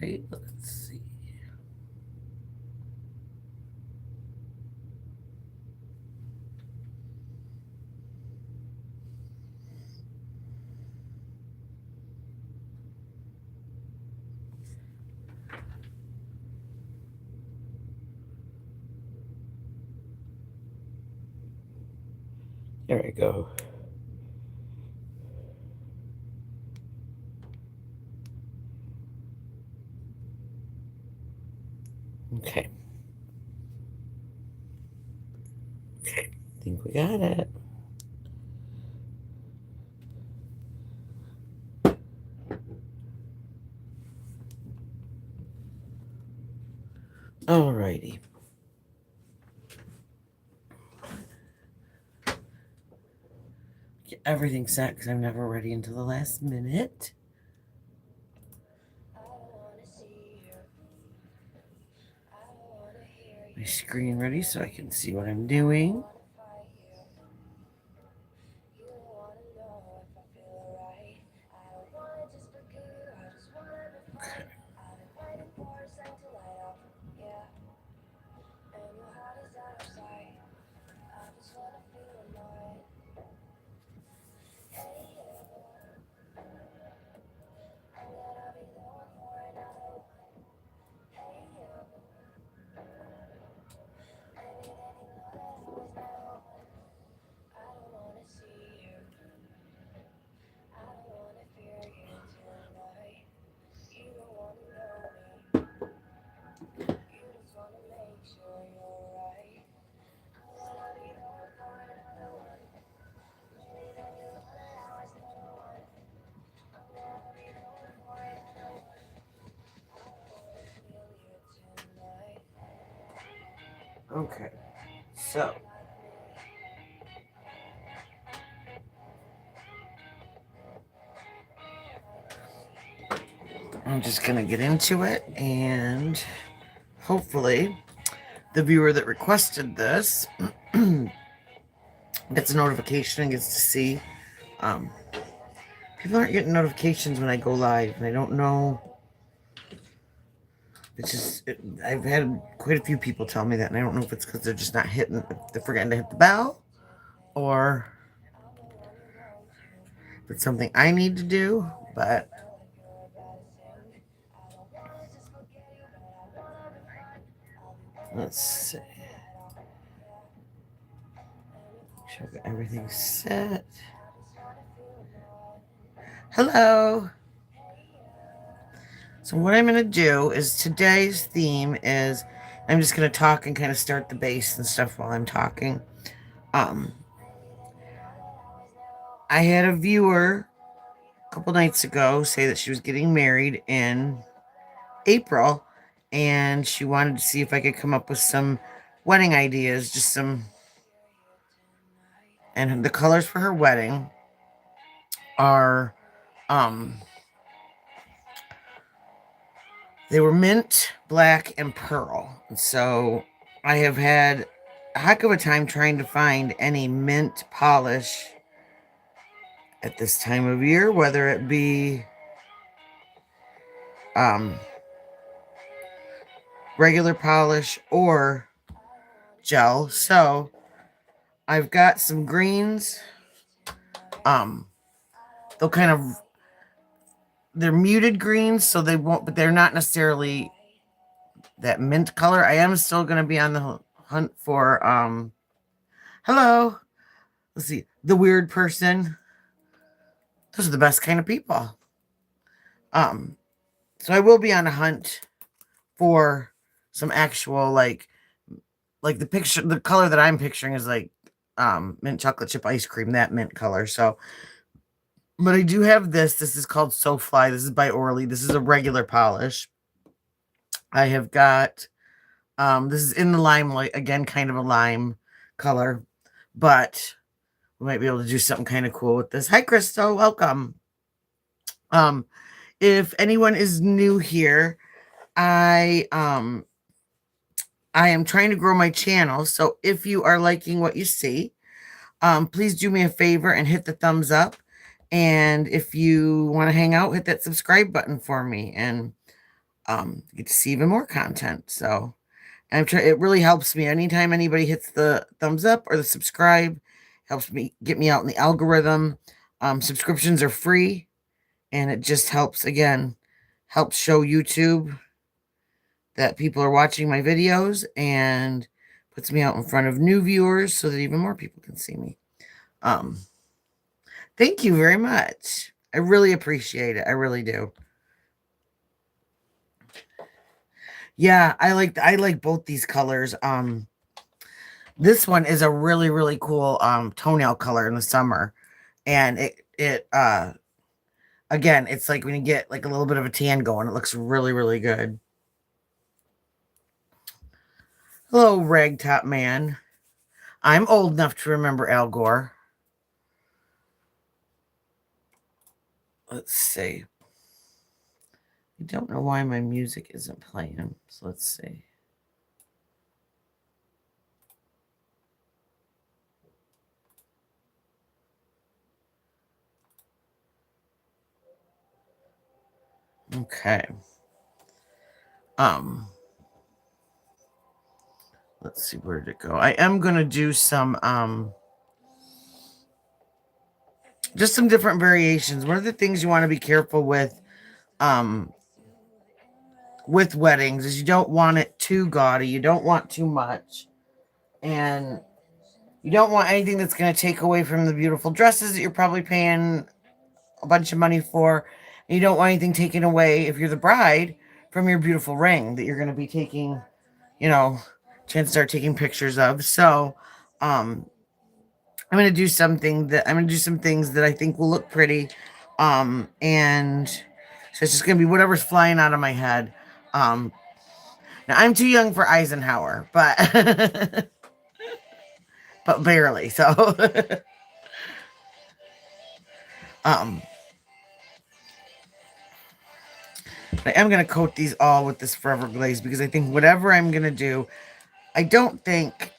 right, let's see. There we go. Okay. I think we got it. Alrighty. Get everything set because I'm never ready until the last minute. My screen ready so I can see what I'm doing. Okay. Okay, so I'm just gonna get into it, and hopefully the viewer that requested this gets a notification and gets to see. Um, People aren't getting notifications when I go live, and I don't know. I've had quite a few people tell me that, and I don't know if it's because they're just not hitting, they're forgetting to hit the bell, or if it's something I need to do, but let's see. Make sure I got everything set. Hello. So what I'm going to do is today's theme is I'm just going to talk and kind of start the bass and stuff while I'm talking. I had a viewer a couple nights ago say that she was getting married in April, and she wanted to see if I could come up with some wedding ideas, just some. And the colors for her wedding are, they were mint, black, and pearl. So I have had a heck of a time trying to find any mint polish at this time of year, whether it be regular polish or gel. So I've got some greens. They'll kind of, they're muted greens, so they won't, but they're not necessarily that mint color. I am still going to be on the hunt for, hello, let's see, the weird person. Those are the best kind of people. So I will be on a hunt for some actual, like the picture, the color that I'm picturing is like mint chocolate chip ice cream, that mint color. So, but I do have this. This is called So Fly. This is by Orly. This is a regular polish. I have got, this is in the limelight, again, kind of a lime color, but we might be able to do something kind of cool with this. Hi, Crystal. Welcome. If anyone is new here, I am trying to grow my channel. So if you are liking what you see, please do me a favor and hit the thumbs up. And if you want to hang out, hit that subscribe button for me. And you get to see even more content. So I'm trying. It really helps me anytime anybody hits the thumbs up or the subscribe. Helps me get me out in the algorithm. Subscriptions are free, and it just helps again, helps show YouTube that people are watching my videos and puts me out in front of new viewers so that even more people can see me. Um, thank you very much. I really appreciate it. I really do. Yeah, I like both these colors. This one is a really really cool toenail color in the summer, and it again, it's like when you get like a little bit of a tan going, it looks really really good. Hello, Ragtop Man. I'm old enough to remember Al Gore. Let's see. I don't know why my music isn't playing. So let's see. Okay. Um, let's see, where did it go? I am gonna do some just some different variations. One of the things you want to be careful um with weddings is you don't want it too gaudy. You don't want too much. And you don't want anything that's going to take away from the beautiful dresses that you're probably paying a bunch of money for. And you don't want anything taken away, if you're the bride, from your beautiful ring that you're going to be taking, you know, chances are taking pictures of. So, I'm going to do some things that I think will look pretty. And so it's just going to be whatever's flying out of my head. Now I'm too young for Eisenhower, but but barely. So um I am gonna coat these all with this Forever Glaze because I think whatever I'm gonna do, I don't think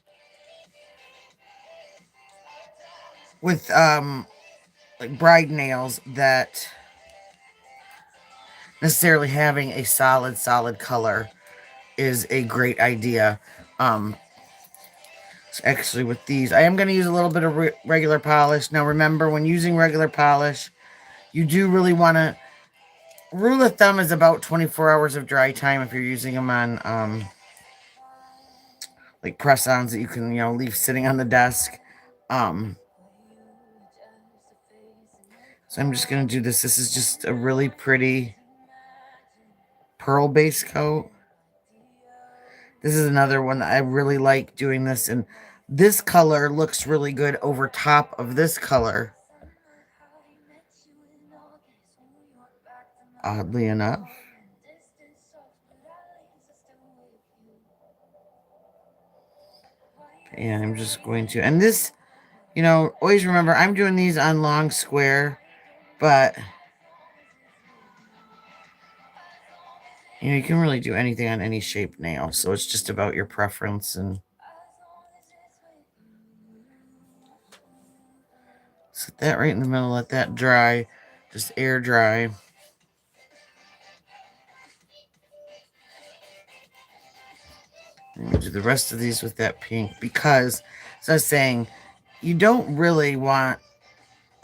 with like bride nails that necessarily having a solid color is a great idea. Um so actually with these, I am gonna use a little bit of regular polish. Now remember, when using regular polish, you do really want to, rule of thumb is about 24 hours of dry time if you're using them on like press-ons that you can, leave sitting on the desk. Um, so I'm just gonna do this. This is just a really pretty pearl base coat. This is another one that I really like doing this, and this color looks really good over top of this color. Oddly enough. And I'm just going to, and this, always remember I'm doing these on long square, but you can really do anything on any shaped nail. So it's just about your preference. And set that right in the middle, let that dry, just air dry. And do the rest of these with that pink because, as I was saying, you don't really want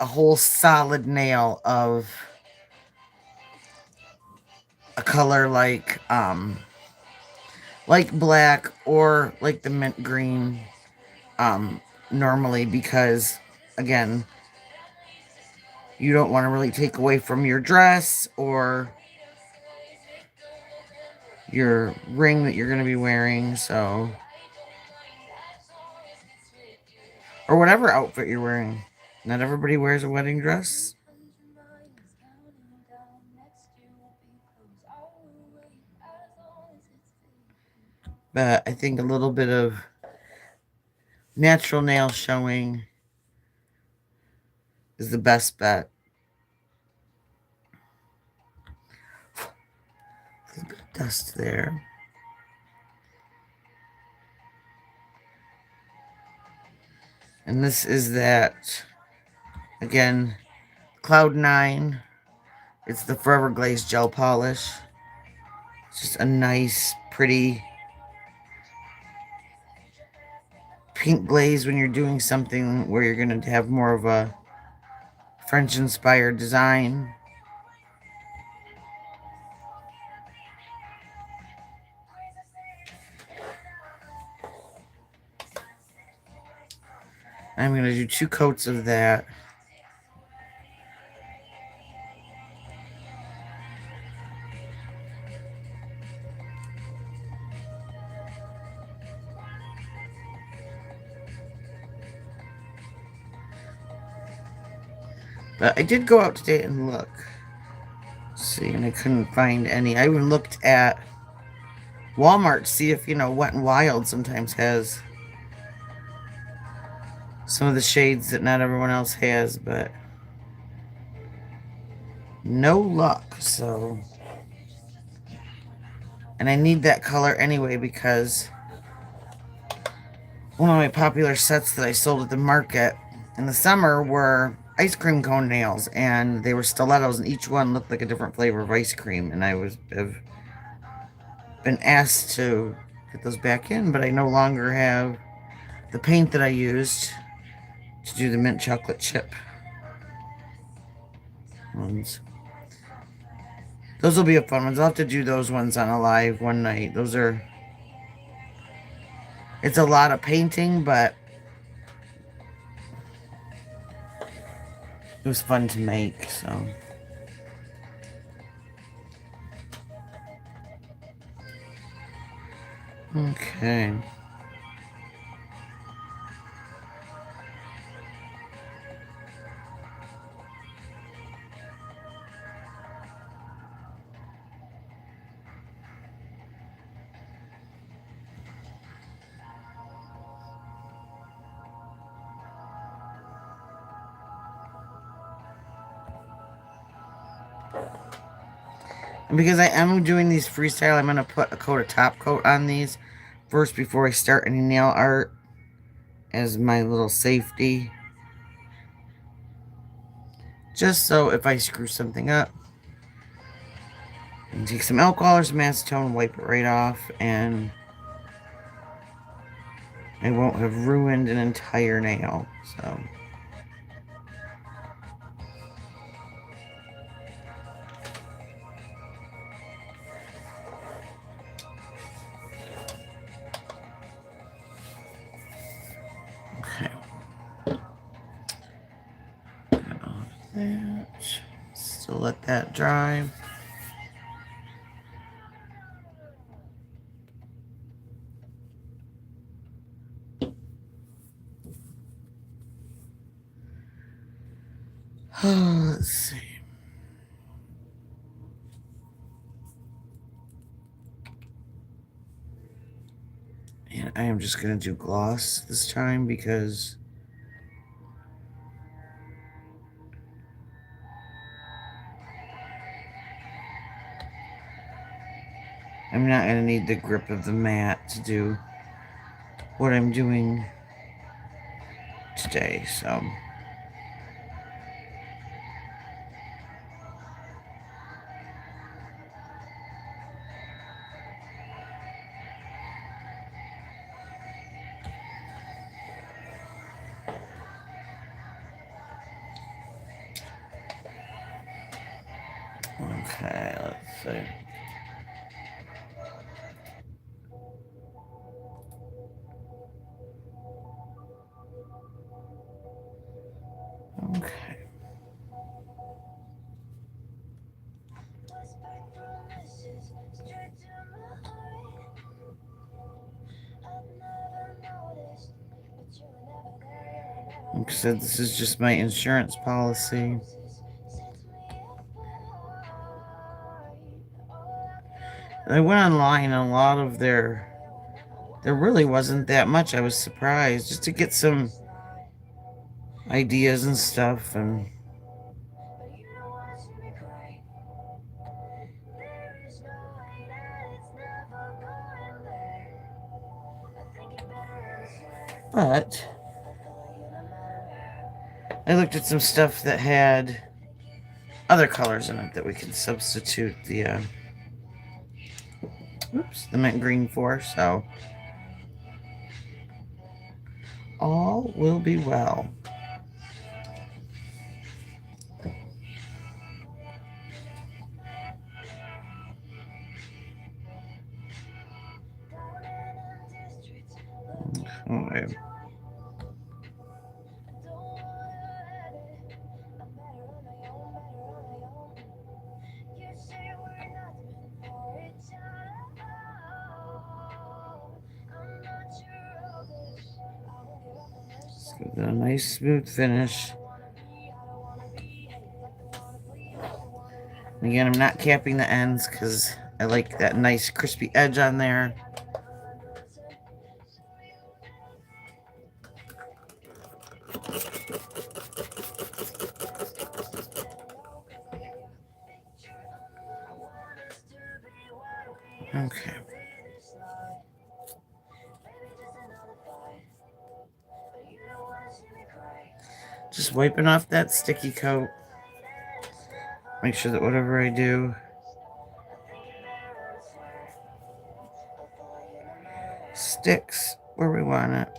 a whole solid nail of a color like black or like the mint green normally, because again, you don't want to really take away from your dress or your ring that you're going to be wearing. So, or whatever outfit you're wearing. Not everybody wears a wedding dress. But I think a little bit of natural nail showing is the best bet. A little bit of dust there. And this is that, again, Cloud 9. It's the Forever Glaze Gel Polish. It's just a nice, pretty pink glaze when you're doing something where you're going to have more of a French-inspired design. I'm going to do 2 coats of that. But I did go out today and look. See, and I couldn't find any. I even looked at Walmart to see if, Wet n Wild sometimes has some of the shades that not everyone else has, but no luck. So, and I need that color anyway because one of my popular sets that I sold at the market in the summer were ice cream cone nails, and they were stilettos, and each one looked like a different flavor of ice cream. And have been asked to get those back in, but I no longer have the paint that I used to do the mint chocolate chip ones. Those will be a fun ones. I'll have to do those ones on a live one night. It's a lot of painting, but it was fun to make, so. Okay. And because I am doing these freestyle, I'm going to put a coat of top coat on these first before I start any nail art as my little safety. Just so if I screw something up, I can take some alcohol or some acetone, wipe it right off, and I won't have ruined an entire nail. So. Okay. Got all of that. Still let that dry. Let's see. And I am just going to do gloss this time because I'm not going to need the grip of the mat to do what I'm doing today, so. Okay, let's see. Okay. Like I said, this is just my insurance policy. I went online and a lot of there really wasn't that much. I was surprised just to get some ideas and stuff. And but I looked at some stuff that had other colors in it that we can substitute the oops, the mint green for, so all will be well. Okay. Let's give it a nice smooth finish. Again, I'm not capping the ends because I like that nice crispy edge on there. Okay. Just wiping off that sticky coat. Make sure that whatever I do sticks where we want it.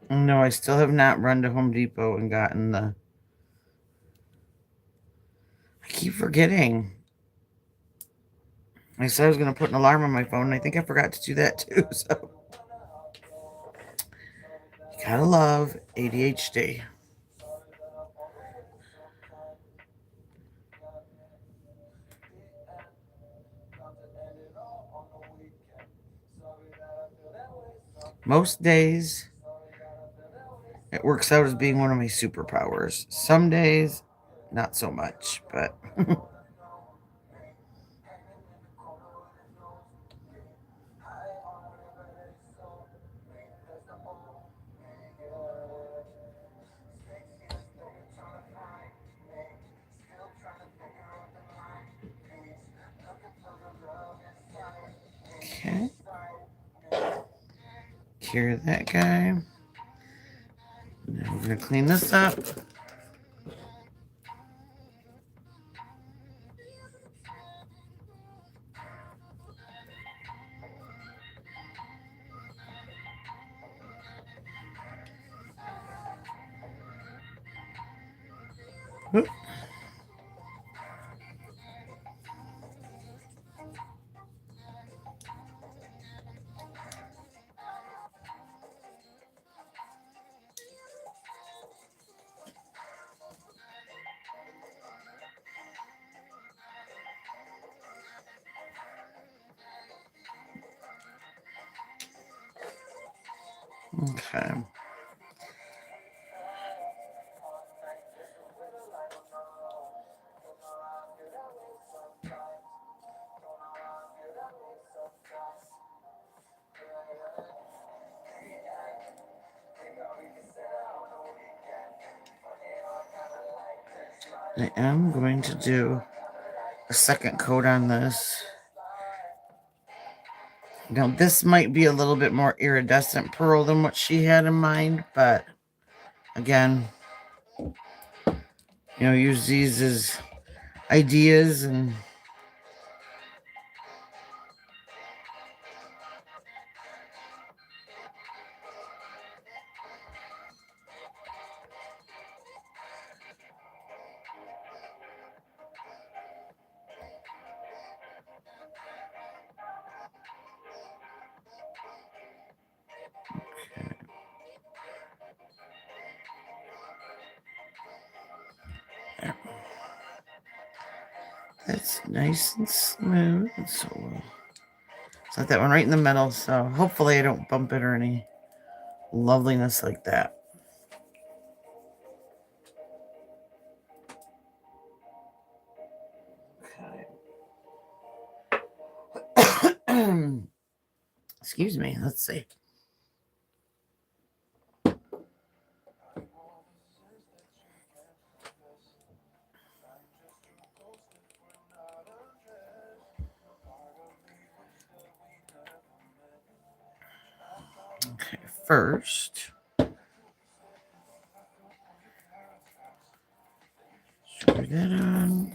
No, I still have not run to Home Depot and gotten the... I keep forgetting. I said I was going to put an alarm on my phone, and I think I forgot to do that too, so... You gotta love ADHD. Most days, it works out as being one of my superpowers. Some days, not so much, but... Okay. Cure that guy. Now we're going to clean this up. Whoop. Okay. I am going to do a second coat on this. Now, this might be a little bit more iridescent pearl than what she had in mind, but again, use these as ideas and... That's nice and smooth. So we'll set that one right in the middle. So hopefully I don't bump it or any loveliness like that. Okay. Excuse me. Let's see. first. Screw that on.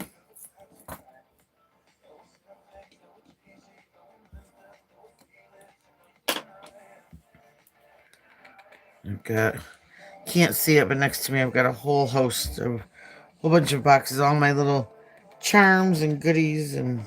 I've got, can't see it, but next to me I've got a whole bunch of boxes, all my little charms and goodies and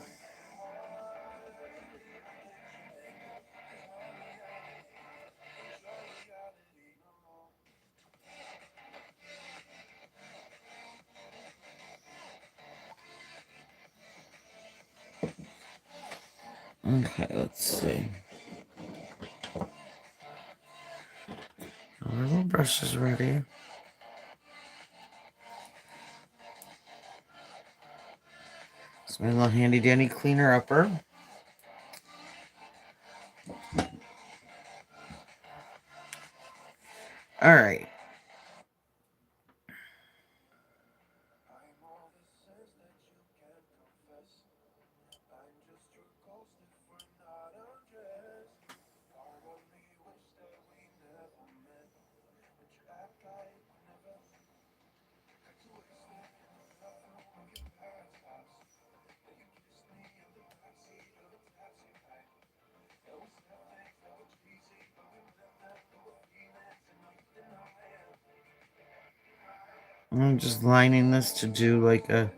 okay, let's see. Our little brush is ready. It's my little handy dandy cleaner upper. All right. I'm just lining this to do like a,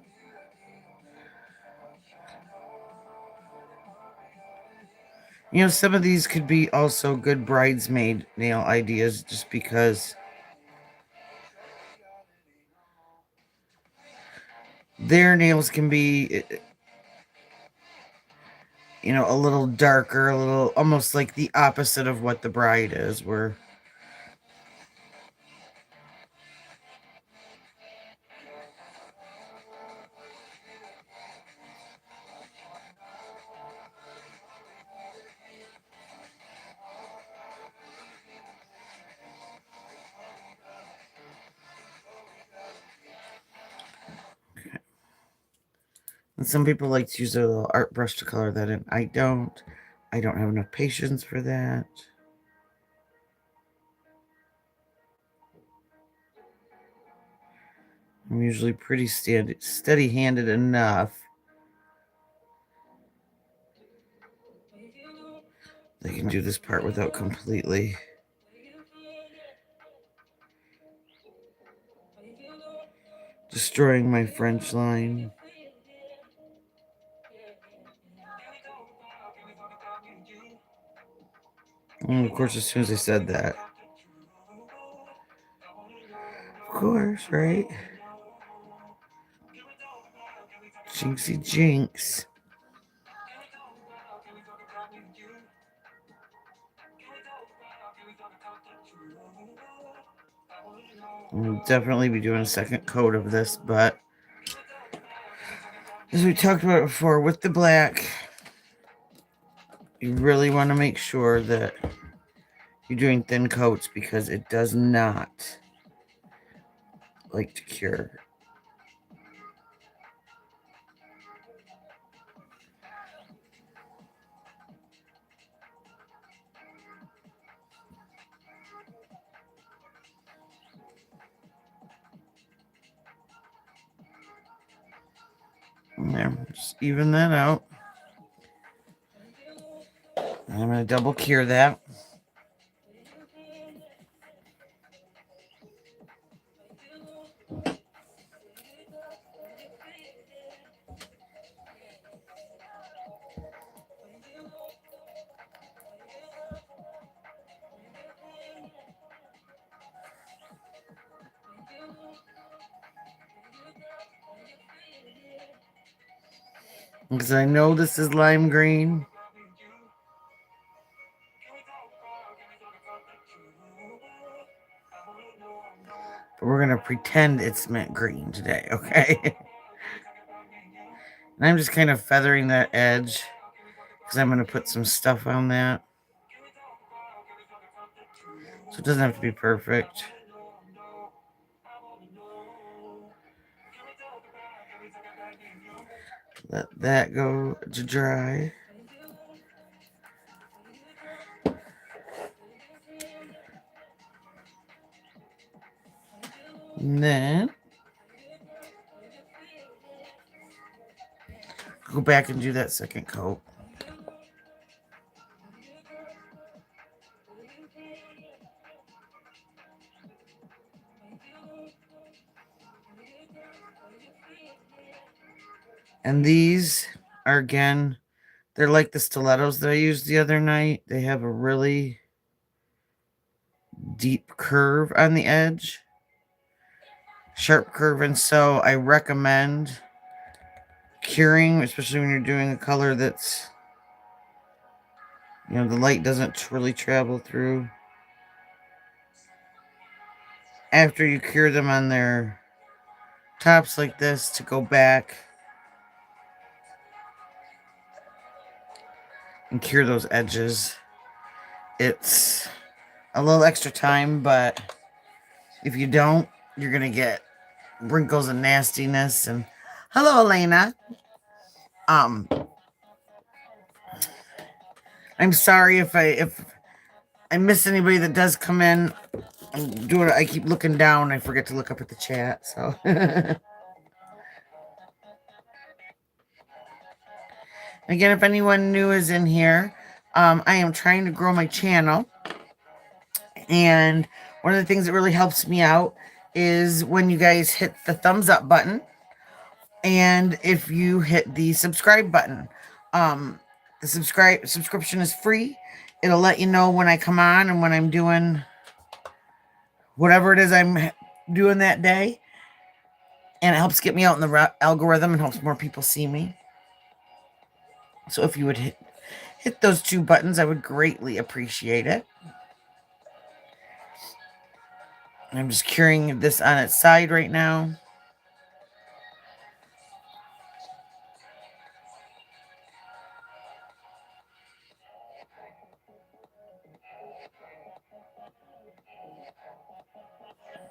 some of these could be also good bridesmaid nail ideas just because their nails can be, a little darker, a little almost like the opposite of what the bride is, where and some people like to use a little art brush to color that in. I don't. I don't have enough patience for that. I'm usually pretty steady-handed enough. They can do this part without completely destroying my French line. And of course, as soon as I said that, of course, right? Jinxie jinx. We'll definitely be doing a second coat of this, but as we talked about before, with the black, you really want to make sure that you're doing thin coats because it does not like to cure. There, just even that out. And I'm going to double cure that. Because I know this is lime green. But we're going to pretend it's mint green today, okay? And I'm just kind of feathering that edge because I'm going to put some stuff on that. So it doesn't have to be perfect. Let that go to dry. And then go back and do that second coat. And these are, again, they're like the stilettos that I used the other night. They have a really deep curve on the edge, sharp curve, and so I recommend curing, especially when you're doing a color that's, you know, the light doesn't really travel through. After you cure them on their tops like this, to go back and cure those edges. It's a little extra time, but if you don't, you're going to get wrinkles and nastiness. And hello, Elena. I'm sorry if I miss anybody that does come in. I keep looking down. I forget to look up at the chat. So again, if anyone new is in here, I am trying to grow my channel. And one of the things that really helps me out is when you guys hit the thumbs up button. And if you hit the subscribe button, the subscription is free. It'll let you know when I come on and when I'm doing whatever it is I'm doing that day. And it helps get me out in the algorithm and helps more people see me. So if you would hit those two buttons, I would greatly appreciate it. I'm just curing this on its side right now.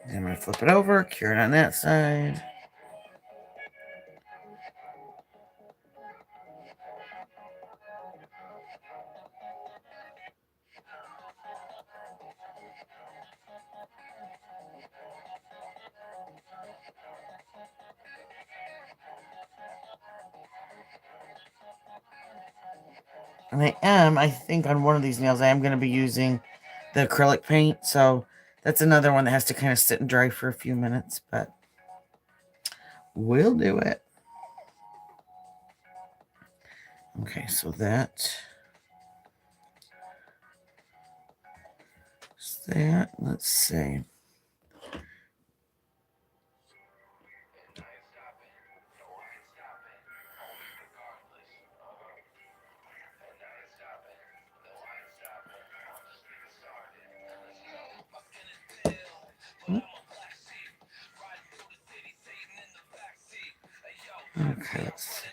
And I'm going to flip it over, cure it on that side. And I think on one of these nails, I am going to be using the acrylic paint. So that's another one that has to kind of sit and dry for a few minutes, but we'll do it. Okay, so that's that. Let's see. Okay, let's see.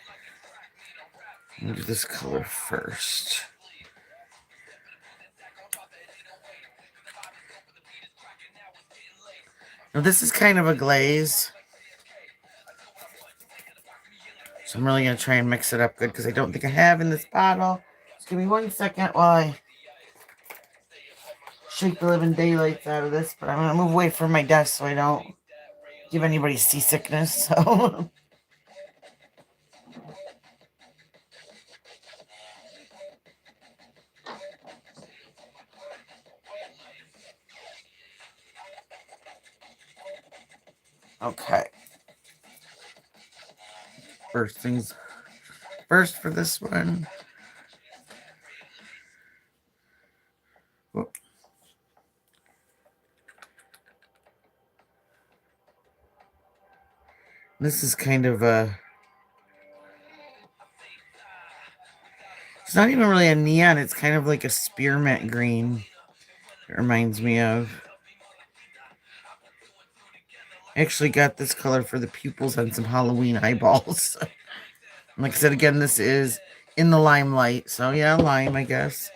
I'm going to do this color first. Now this is kind of a glaze. So I'm really going to try and mix it up good because I don't think I have in this bottle. Just give me 1 second while I shake the living daylights out of this. But I'm going to move away from my desk so I don't give anybody seasickness. So okay. First things first for this one. Whoop. This is kind of a... It's not even really a neon. It's kind of like a spearmint green. It reminds me of. I actually got this color for the pupils on some Halloween eyeballs. Like I said, again, this is in the limelight. So yeah, lime, I guess.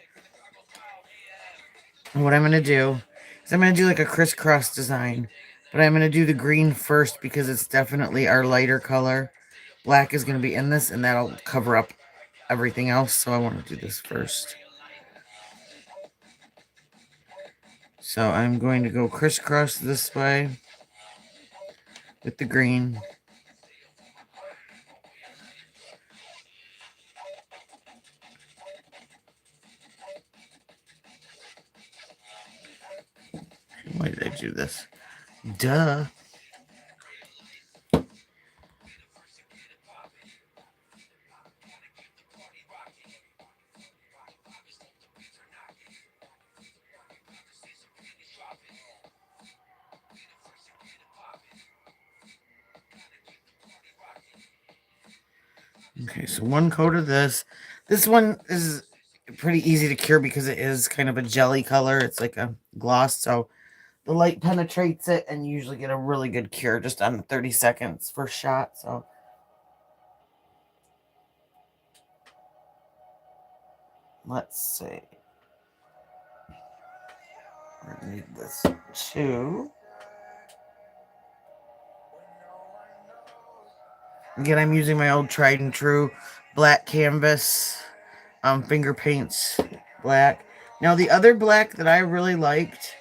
And what I'm going to do is I'm going to do like a crisscross design. But I'm going to do the green first because it's definitely our lighter color. Black is going to be in this and that'll cover up everything else. So I want to do this first. So I'm going to go crisscross this way. with the green. Why did I do this? Duh. Okay, so one coat of this. This one is pretty easy to cure because it is kind of a jelly color. It's like a gloss, so the light penetrates it, and you usually get a really good cure just on the 30 seconds first shot. So let's see. We're gonna need this too. Again, I'm using my old tried and true black canvas finger paints black. Now, the other black that I really liked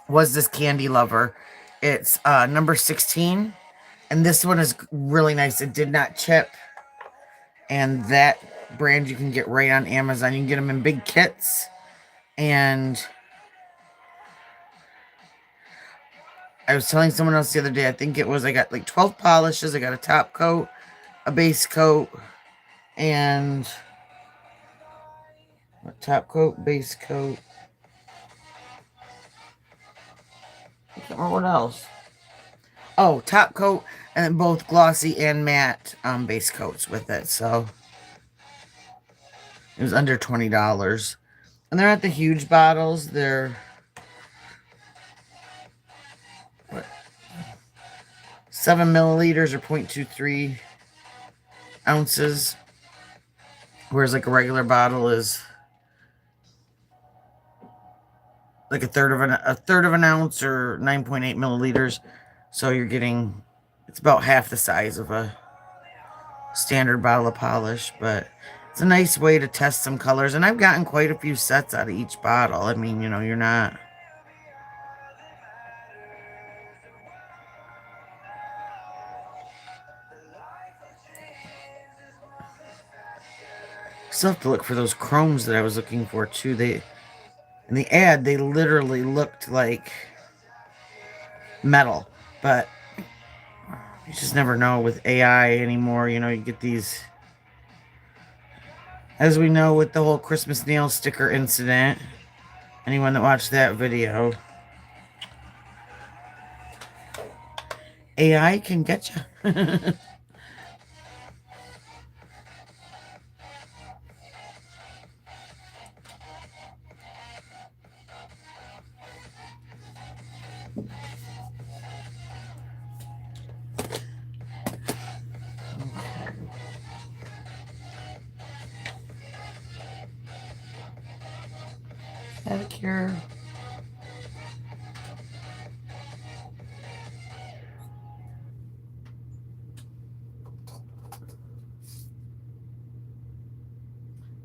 was this Candy Lover. It's number 16, and this one is really nice. It did not chip, and that brand you can get right on Amazon. You can get them in big kits, and I was telling someone else the other day, I think it was, I got like 12 polishes. I got a top coat, a base coat, and a top coat, base coat. I can't remember what else. Oh, top coat, and then both glossy and matte base coats with it. So it was under $20. And they're not the huge bottles. They're what, 7 milliliters or 0.23 ounces. Whereas like a regular bottle is like a third of an ounce or 9.8 milliliters. So you're getting, it's about half the size of a standard bottle of polish, but it's a nice way to test some colors. And I've gotten quite a few sets out of each bottle. I mean, you know, you're not... Still have to look for those chromes that I was looking for too. They, in the ad, they literally looked like metal, but you just never know with AI anymore. You know, you get these, as we know with the whole Christmas nail sticker incident. Anyone that watched that video, AI can get you. Pedicure.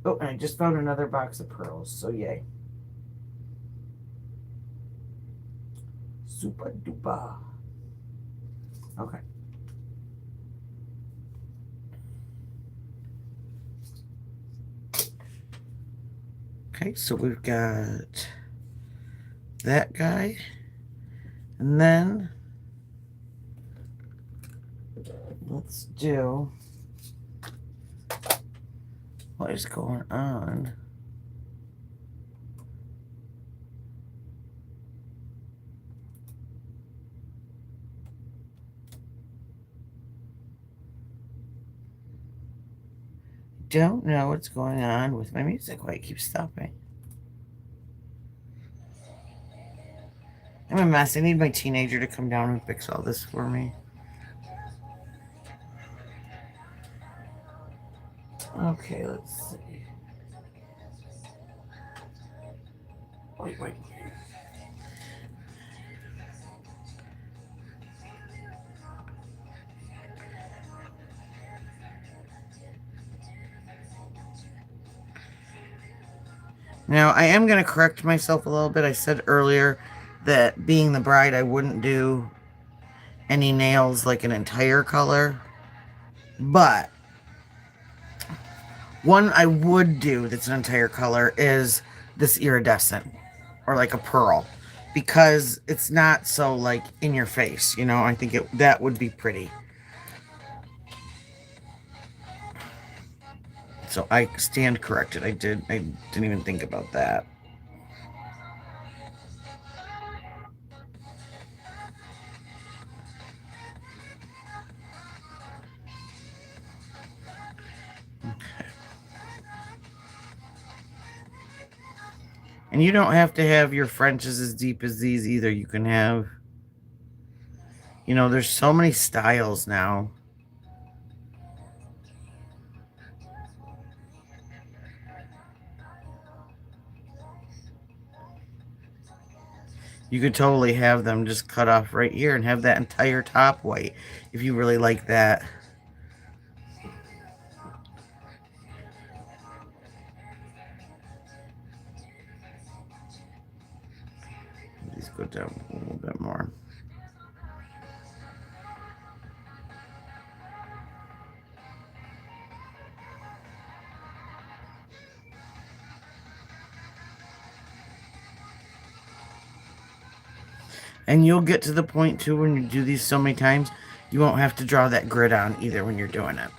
Oh, and I just found another box of pearls, so yay. Super duper. Okay. Okay, so we've got that guy. And then let's do what is going on. Don't know what's going on with my music. Why it keeps stopping. I'm a mess. I need my teenager to come down and fix all this for me. Okay, let's see. Wait. Now, I am going to correct myself a little bit. I said earlier that being the bride, I wouldn't do any nails like an entire color. But one I would do that's an entire color is this iridescent or like a pearl, because it's not so like in your face, you know. I think that would be pretty. So I stand corrected. I didn't even think about that. And you don't have to have your Frenches as deep as these either. You can have, you know, there's so many styles now. You could totally have them just cut off right here and have that entire top white if you really like that. These go down a little bit more. And you'll get to the point too when you do these so many times, you won't have to draw that grid on either when you're doing it.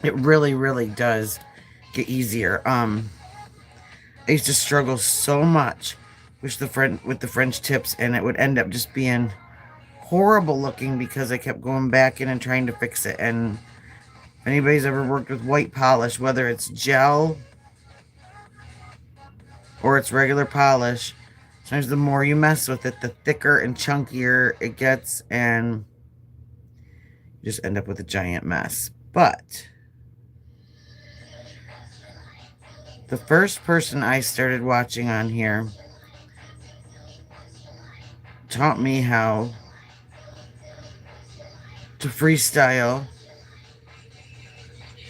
It really, really does get easier. I used to struggle so much with the French tips, and it would end up just being horrible looking because I kept going back in and trying to fix it. And if anybody's ever worked with white polish, whether it's gel or it's regular polish, sometimes the more you mess with it, the thicker and chunkier it gets, and you just end up with a giant mess. But the first person I started watching on here taught me how to freestyle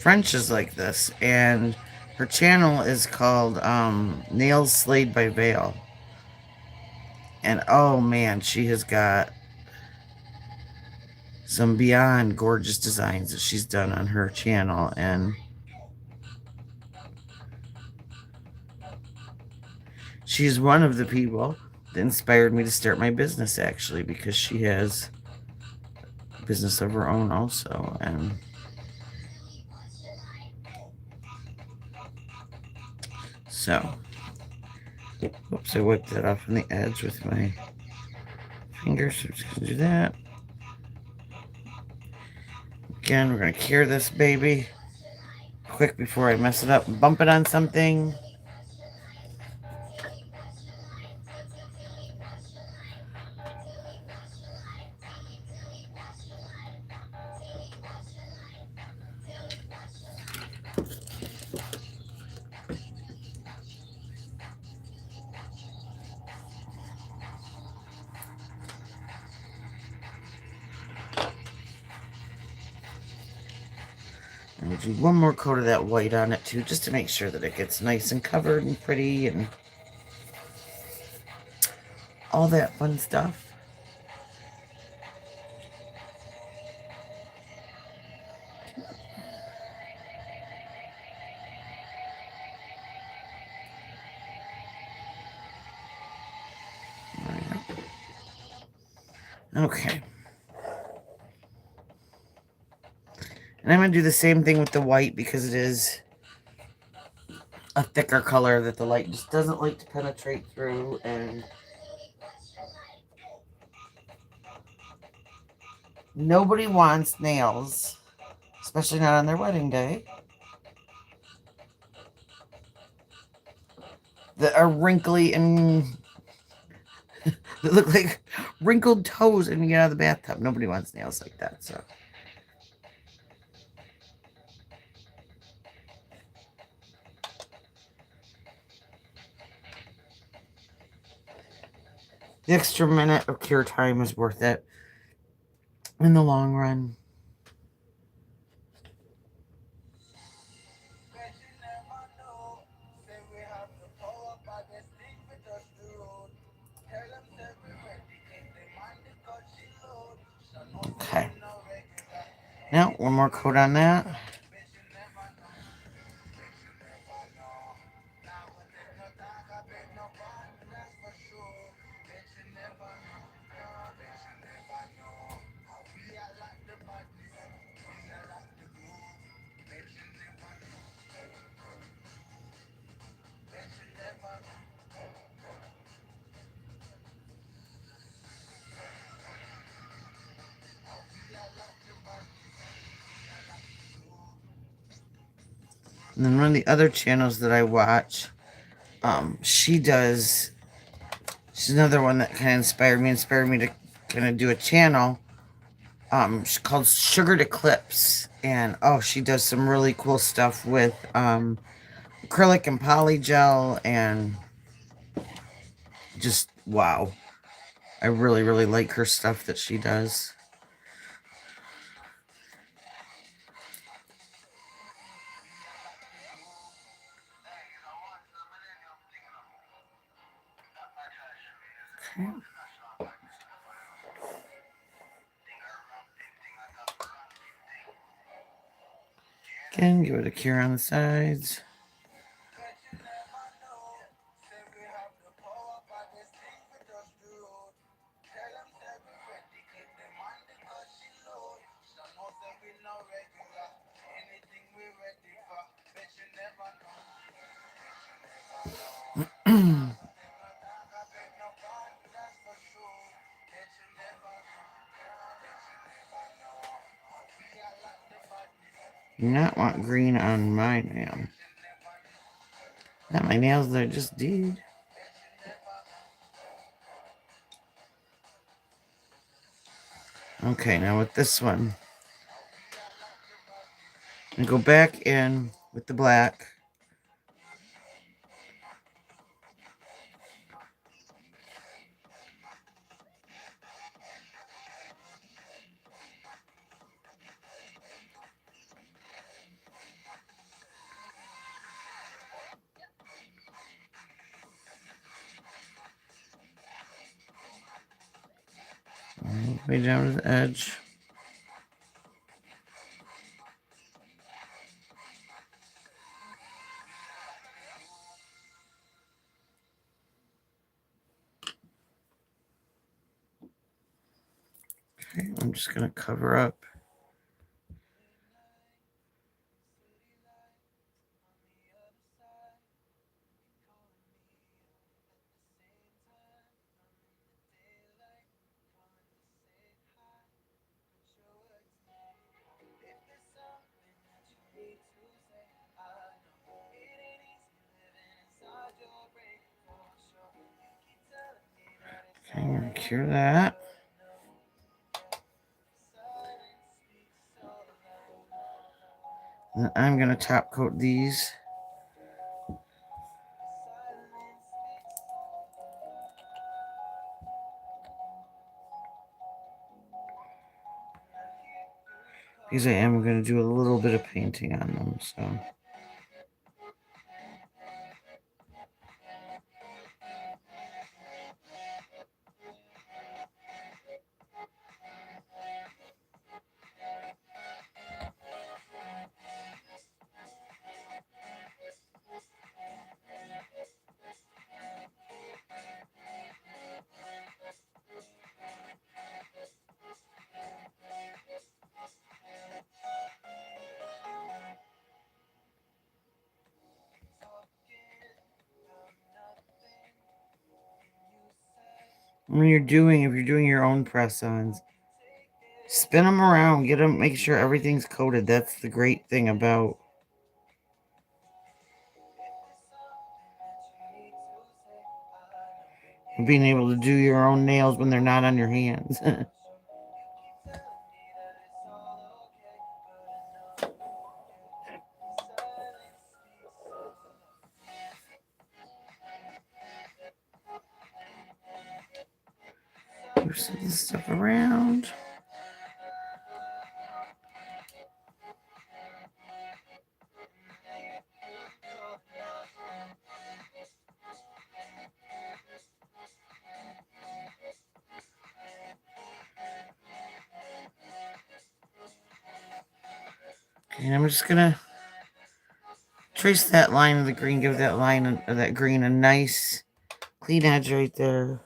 Frenches like this, and her channel is called Nails Slayed by Veil. And oh man, she has got some beyond gorgeous designs that she's done on her channel, and she's one of the people that inspired me to start my business, actually, because she has a business of her own also. And so, oops, I wiped that off on the edge with my fingers, so I'm just gonna do that. Again, we're gonna cure this baby quick before I mess it up and bump it on something. And we'll do one more coat of that white on it too, just to make sure that it gets nice and covered and pretty and all that fun stuff. Okay. And I'm going to do the same thing with the white because it is a thicker color that the light just doesn't like to penetrate through. And nobody wants nails, especially not on their wedding day, that are wrinkly and that look like wrinkled toes when you get out of the bathtub. Nobody wants nails like that. So the extra minute of cure time is worth it in the long run. Now, one more coat on that. And then one of the other channels that I watch, she's another one that kind of inspired me to kind of do a channel, called Sugared Eclipse. And, oh, she does some really cool stuff with, acrylic and poly gel, and just, wow. I really, really like her stuff that she does. Okay. Again, give it a cure on the sides. Do not want green on my nail. Not my nails, they're just deed. Okay, now with this one, I'm gonna go back in with the black. All the way down to the edge. Okay, I'm just gonna cover up. Okay, I'm gonna cure that. And I'm gonna top coat these. Because I am gonna do a little bit of painting on them, so. If you're doing your own press-ons, spin them around, get them, make sure everything's coated. That's the great thing about being able to do your own nails when they're not on your hands. Move some of this stuff around. And I'm just gonna trace that line of the green, give that line of that green a nice clean edge right there.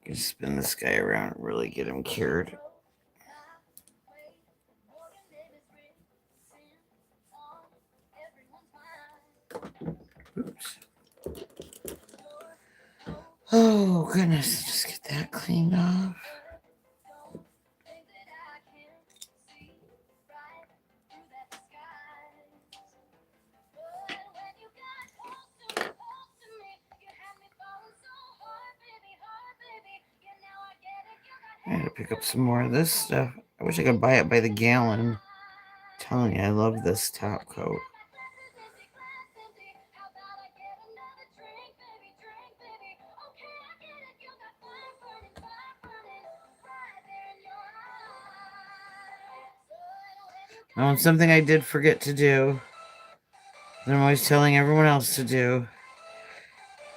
Just spin this guy around and really get him cured. Oops. Oh, goodness. Just get that cleaned off. I had to pick up some more of this stuff. I wish I could buy it by the gallon. I'm telling you, I love this top coat. Oh, and something I did forget to do, that I'm always telling everyone else to do,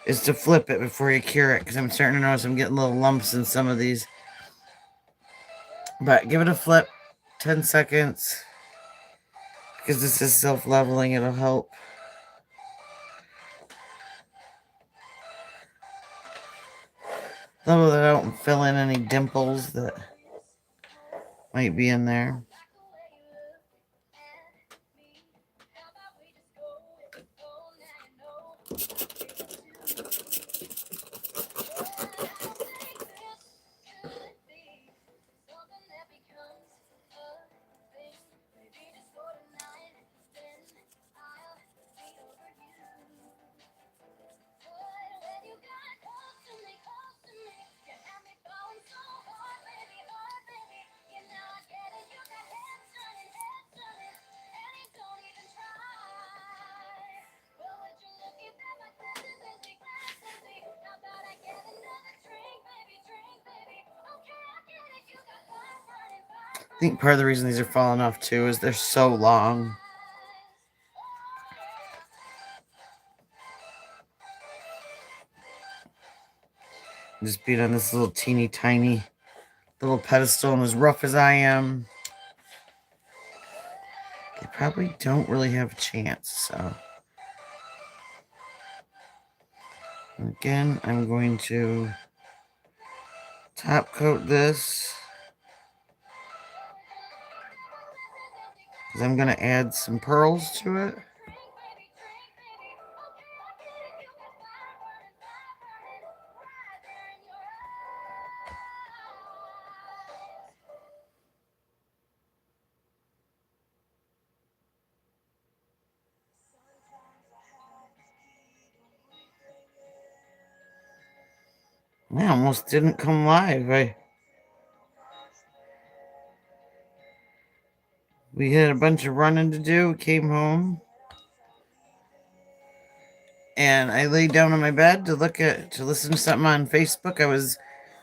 is to flip it before you cure it, because I'm starting to notice I'm getting little lumps in some of these. But give it a flip, 10 seconds, because this is self-leveling, it'll help. Level it out and fill in any dimples that might be in there. I think part of the reason these are falling off too is they're so long. Just being on this little teeny tiny little pedestal, and as rough as I am, they probably don't really have a chance. So again, I'm going to top coat this, because I'm going to add some pearls to it. I almost didn't come live. We had a bunch of running to do, came home, and I laid down on my bed to listen to something on Facebook. I've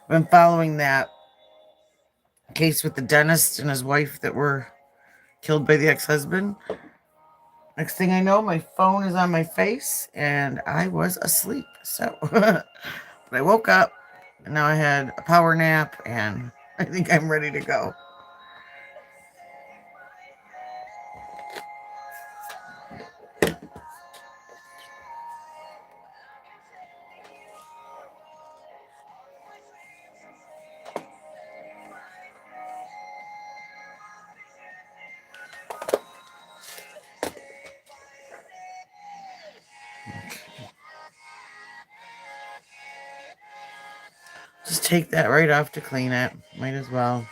been following that case with the dentist and his wife that were killed by the ex-husband. Next thing I know, my phone is on my face, and I was asleep. So, but I woke up, and now I had a power nap, and I think I'm ready to go. Just take that right off to clean it. Might as well.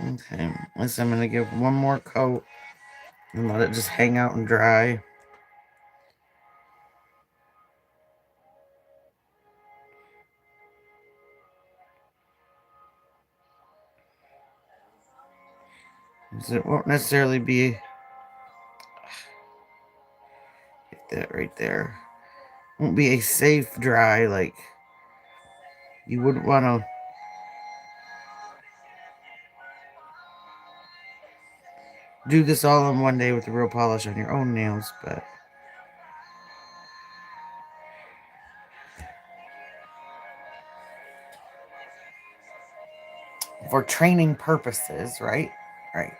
Okay, this I'm going to give one more coat and let it just hang out and dry. It won't necessarily be like that right there. won't be a safe dry. Like, you wouldn't want to do this all in one day with the real polish on your own nails, but for training purposes, right? Right.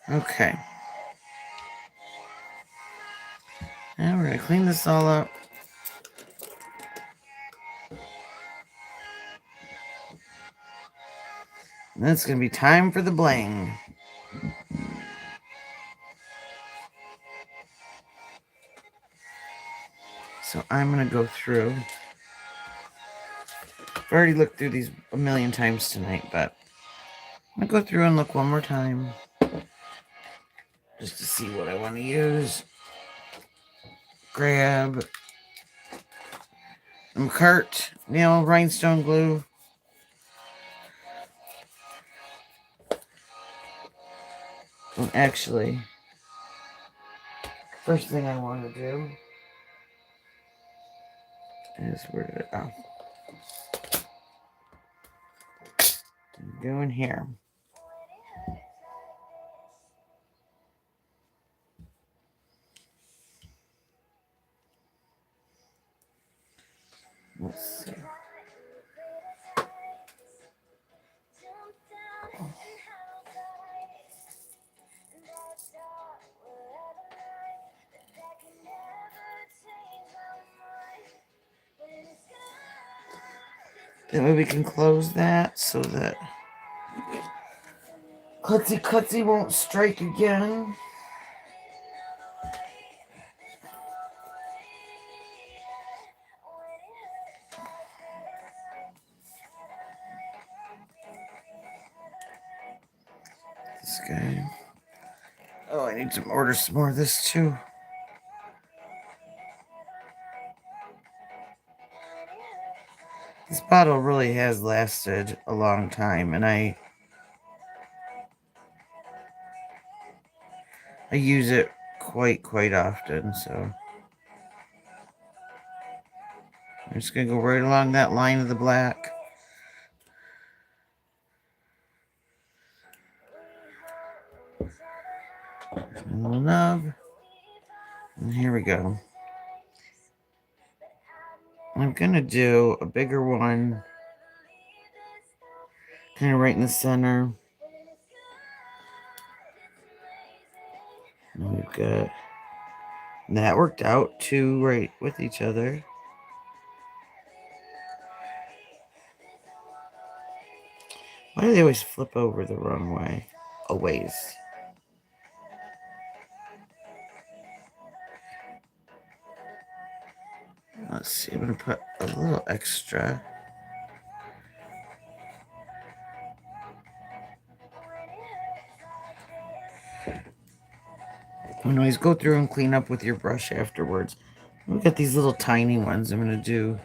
Okay. Now we're going to clean this all up. And then it's going to be time for the bling. So I'm going to go through. I've already looked through these a million times tonight, but I'm going to go through and look one more time. Just to see what I want to use. Grab some Cart nail rhinestone glue. Well, actually, first thing I want to do is, where did it go? Go in here. Let's see. That way we can close that so that Klutzy won't strike again. This guy. Oh, I need to order some more of this too. This bottle really has lasted a long time, and I use it quite often, so I'm just gonna go right along that line of the black. A little nub. And here we go. I'm gonna do a bigger one, kind of right in the center. And we've got that worked out, two right with each other. Why do they always flip over the wrong way? Always. Let's see, I'm gonna put a little extra. You can always go through and clean up with your brush afterwards. We've got these little tiny ones. I'm gonna do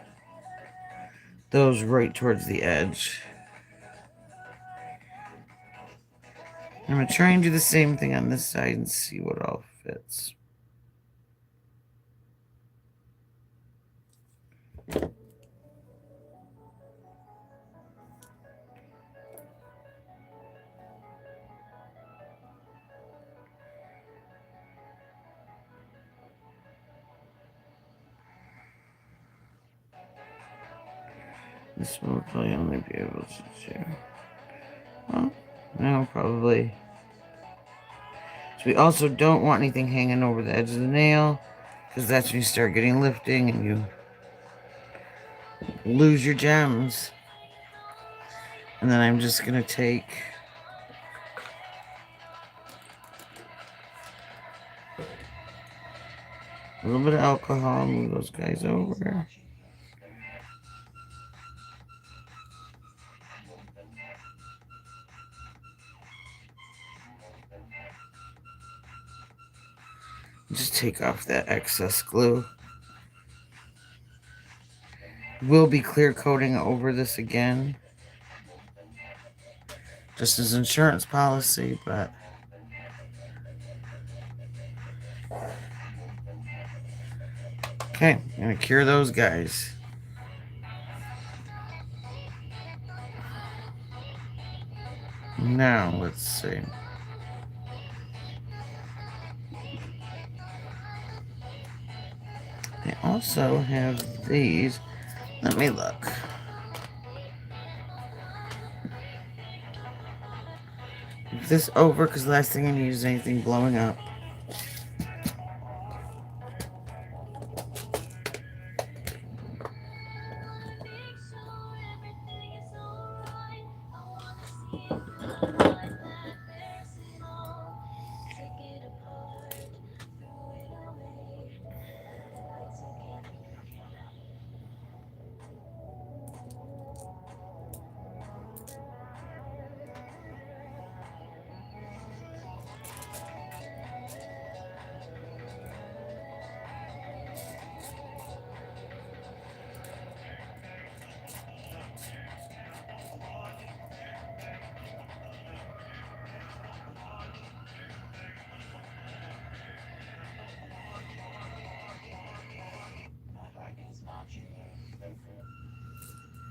those right towards the edge. I'm gonna try and do the same thing on this side and see what all fits. This one will probably only be able to do. Well, no, probably. So we also don't want anything hanging over the edge of the nail, because that's when you start getting lifting and you lose your gems. And then I'm just gonna take a little bit of alcohol, move those guys over. Just take off that excess glue. Will be clear coating over this again. Just as insurance policy, but okay, I'm gonna cure those guys. Now let's see. I also have these. Let me look. Is this over? Because the last thing I need is anything blowing up.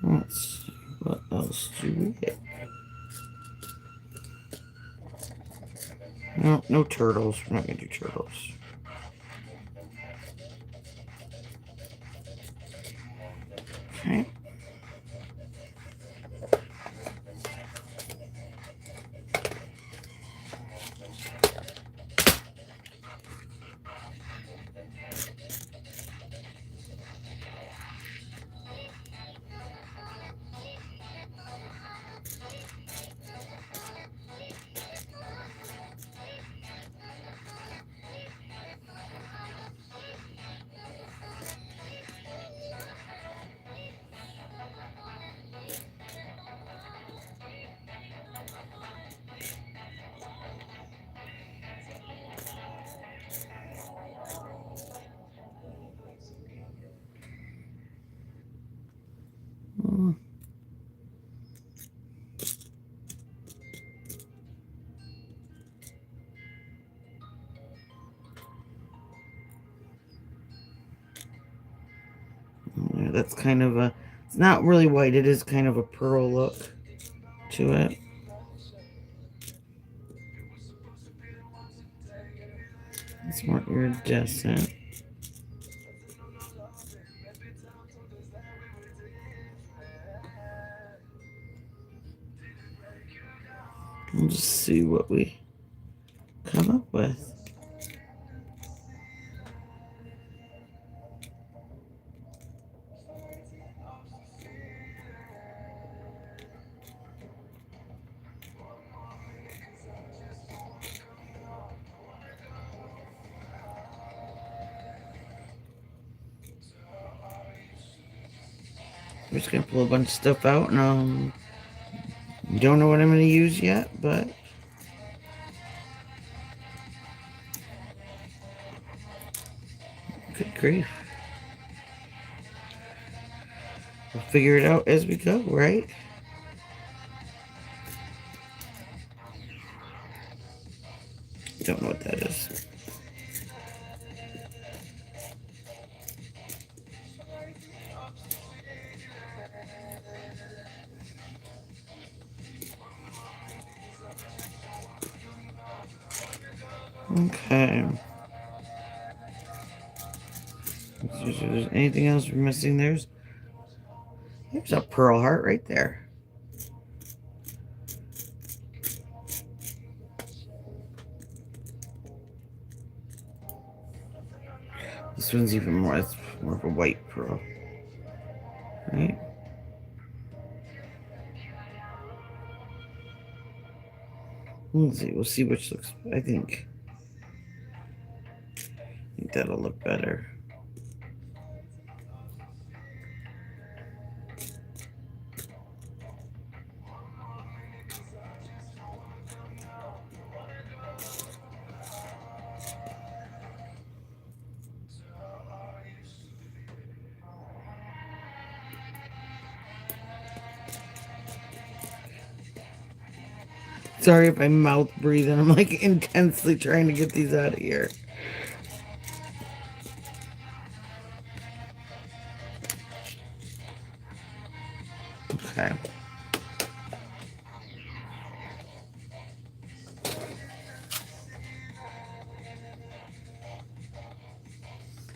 Let's see. What else do we get? No, no turtles. We're not gonna do turtles. Okay. Yeah, that's kind of a, it's not really white, it is kind of a pearl look to it. It's more iridescent. We'll just see what we come up with. We're just gonna pull a bunch of stuff out, and don't know what I'm gonna use yet, but good grief. We'll figure it out as we go, right? Don't know what that is. Okay. If there's anything else we're missing, there's a pearl heart right there. This one's even more, it's more of a white pearl. Right? Let's see, we'll see which looks, I think that'll look better. Sorry if I'm mouth breathing. I'm like intensely trying to get these out of here. Okay.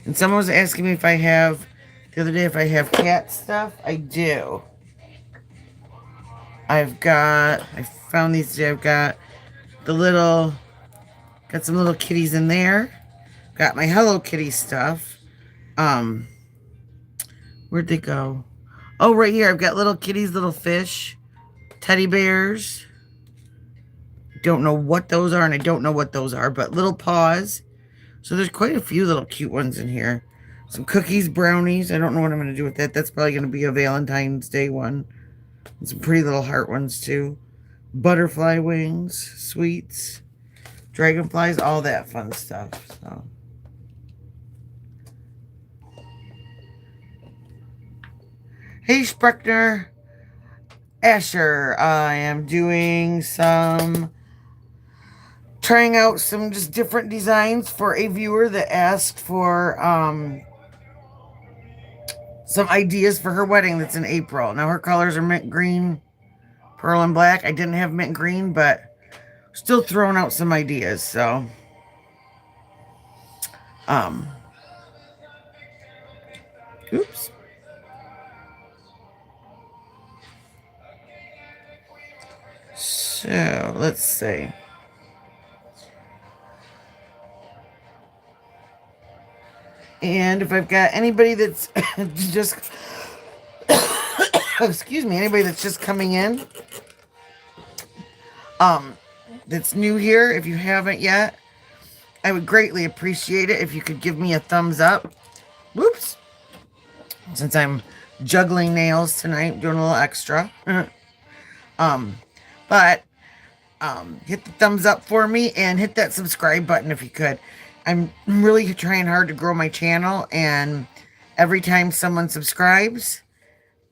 And someone was asking me if I have, the other day, if I have cat stuff. I do. I found these today. I've got got some little kitties in there. Got my Hello Kitty stuff. Um, where'd they go? Oh, right here. I've got little kitties, little fish, teddy bears. Don't know what those are, and I don't know what those are, but little paws. So there's quite a few little cute ones in here. Some cookies, brownies. I don't know what I'm going to do with that. That's probably going to be a Valentine's Day one. And some pretty little heart ones, too. Butterfly wings, sweets, dragonflies, all that fun stuff. So. Hey, Spreckner. Asher. I am doing trying out some just different designs for a viewer that asked for some ideas for her wedding that's in April. Now her colors are mint green, pearl, and black. I didn't have mint green, but still throwing out some ideas. So, oops. So let's see. And if I've got anybody that's just, excuse me, anybody that's just coming in, that's new here, if you haven't yet, I would greatly appreciate it if you could give me a thumbs up. Whoops. Since I'm juggling nails tonight, doing a little extra. But hit the thumbs up for me and hit that subscribe button if you could. I'm really trying hard to grow my channel, and every time someone subscribes,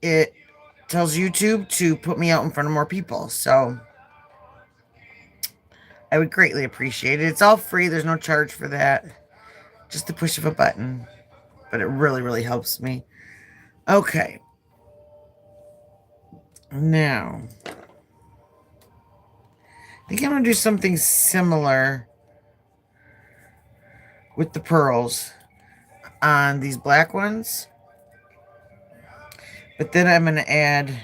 it tells YouTube to put me out in front of more people. So I would greatly appreciate it. It's all free. There's no charge for that. Just the push of a button. But it really, really helps me. Okay. Now, I think I'm going to do something similar with the pearls on these black ones. But then I'm going to add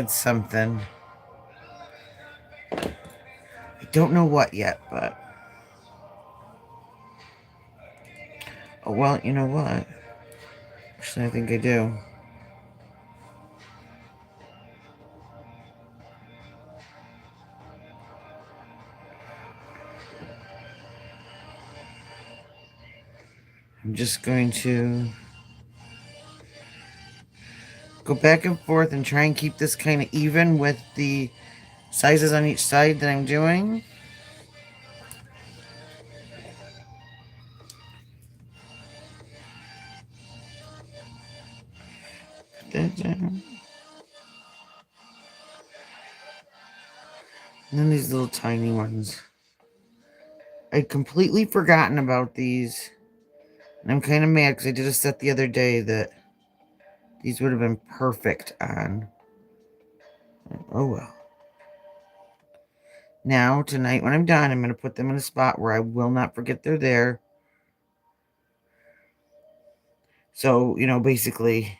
something. I don't know what yet, but... Oh, well, you know what? Actually, I think I do. I'm just going to go back and forth and try and keep this kind of even with the sizes on each side that I'm doing. Put that down. And then these little tiny ones. I'd completely forgotten about these. And I'm kind of mad because I did a set the other day that these would have been perfect on. Oh well. Now, tonight when I'm done, I'm going to put them in a spot where I will not forget they're there. So, basically,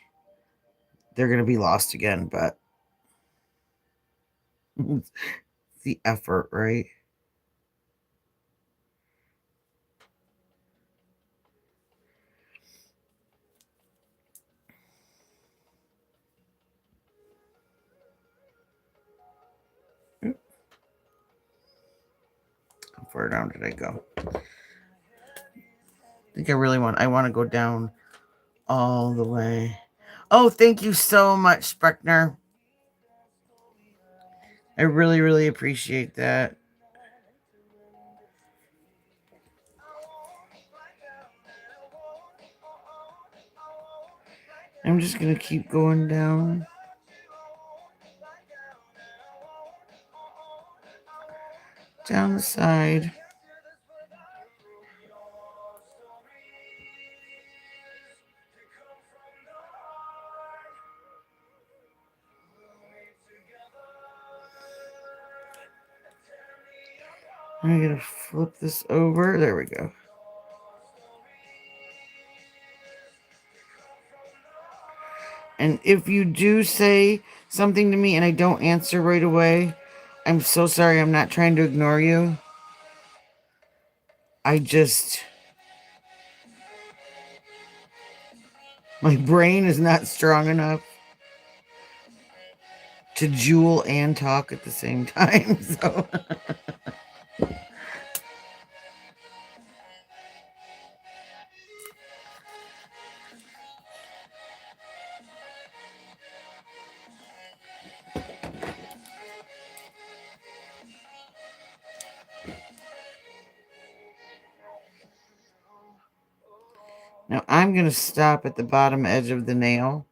they're going to be lost again, but it's the effort, right? How far down did I go? I think I want to go down all the way. Oh, thank you so much, Spreckner. I really, really appreciate that. I'm just going to keep going down. Down the side. I'm going to flip this over. There we go. And if you do say something to me and I don't answer right away, I'm so sorry. I'm not trying to ignore you. My brain is not strong enough to jewel and talk at the same time. So now I'm going to stop at the bottom edge of the nail.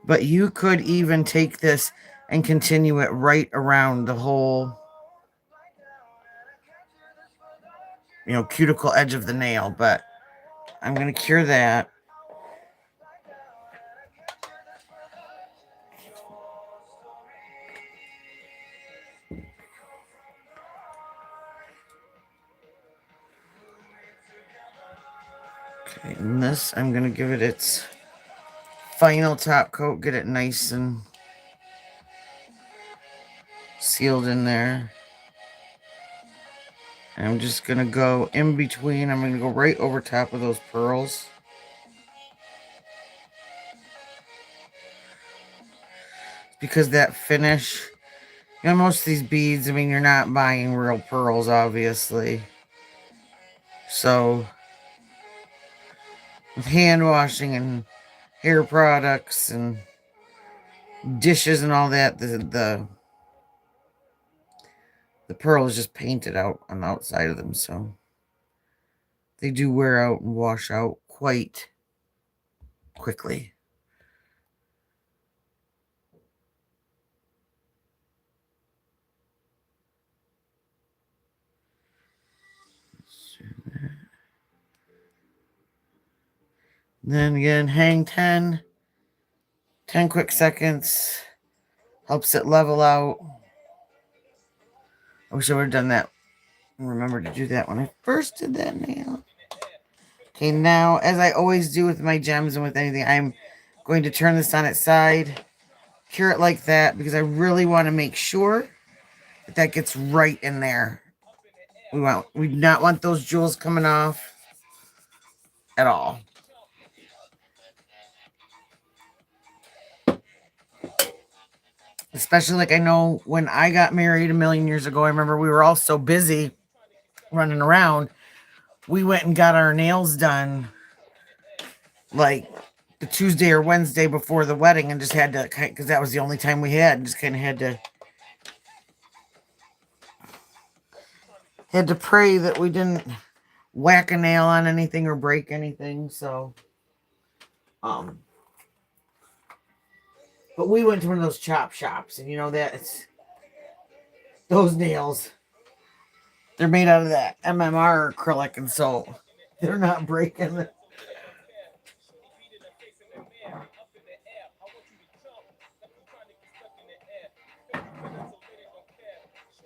But you could even take this and continue it right around the whole, cuticle edge of the nail. But I'm going to cure that. Okay, and this, I'm going to give it its final top coat, get it nice and sealed in there. And I'm just going to go in between. I'm going to go right over top of those pearls. Because that finish, most of these beads, I mean, you're not buying real pearls, obviously. So, with hand washing and hair products and dishes and all that, the pearl is just painted out on the outside of them, so they do wear out and wash out quite quickly. Then again, hang 10 quick seconds, helps it level out. I wish I would have done that. Remember to do that when I first did that nail. Okay, now, as I always do with my gems and with anything, I'm going to turn this on its side, cure it like that, because I really want to make sure that that gets right in there. We do not want those jewels coming off at all. Especially, like, I know when I got married a million years ago, I remember we were all so busy running around. We went and got our nails done like the Tuesday or Wednesday before the wedding, and just had to, because that was the only time we had, and just kind of had to pray that we didn't whack a nail on anything or break anything. So but we went to one of those chop shops, and that those nails, they're made out of that MMR acrylic, and so they're not breaking.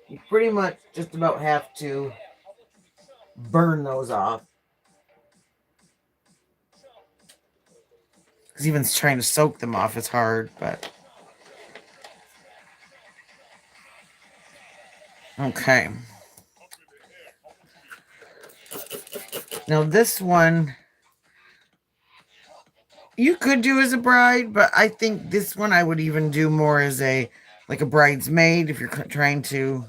You pretty much just about have to burn those off. Because even trying to soak them off is hard, but... Okay. Now this one, you could do as a bride, but I think this one I would even do more as a bridesmaid if you're trying to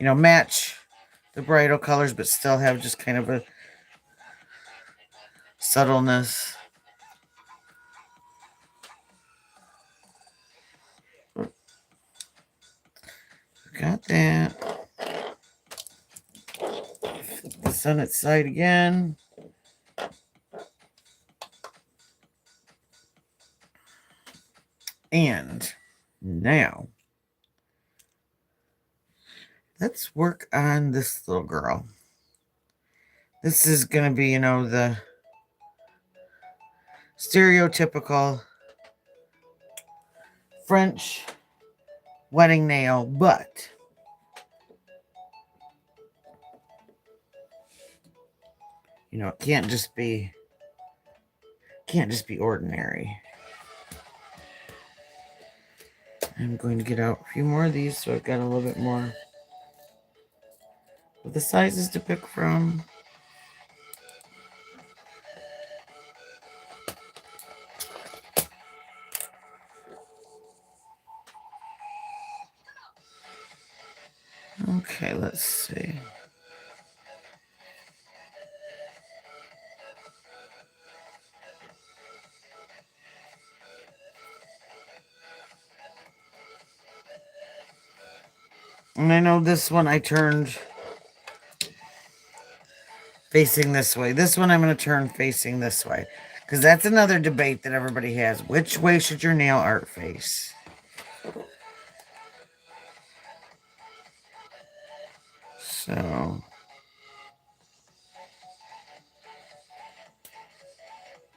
match the bridal colors, but still have just kind of a subtleness. Got that. this on its side again. And now, let's work on this little girl. This is going to be, you know, the stereotypical French wedding nail, but you know, it can't just be ordinary. I'm going to get out a few more of these so I've got a little bit more of the sizes to pick from. Okay, let's see. And I know this one I turned facing this way. This one I'm going to turn facing this way. Because that's another debate that everybody has. Which way should your nail art face? So...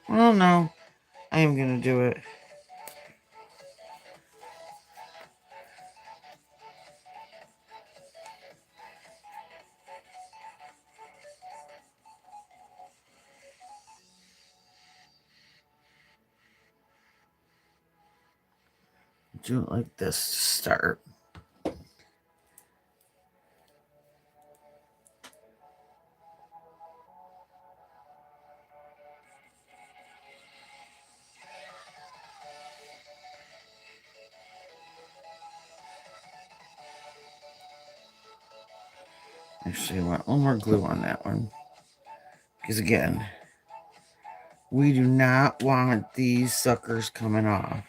well, no. I am going to do it. Do it like this to start. Actually, I want a little more glue on that one. Because again, we do not want these suckers coming off.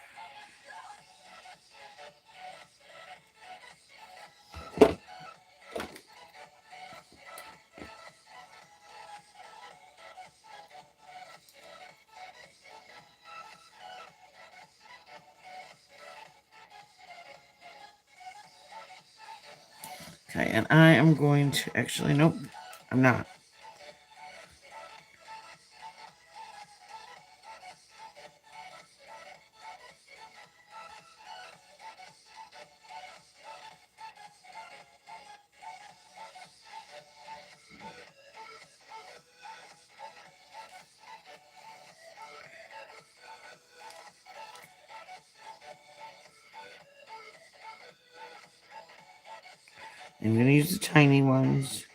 Okay, and I am going to actually, nope, I'm not. I'm going to use the tiny ones.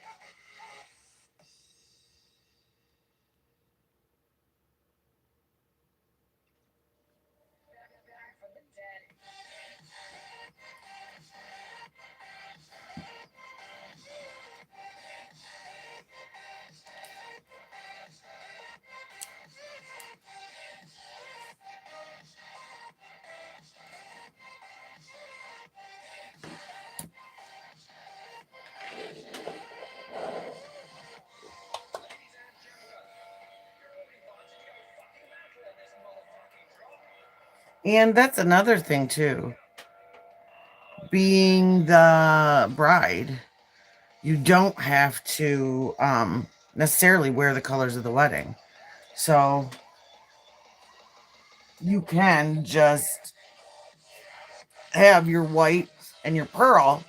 And that's another thing, too. Being the bride, you don't have to necessarily wear the colors of the wedding. So you can just have your white and your pearl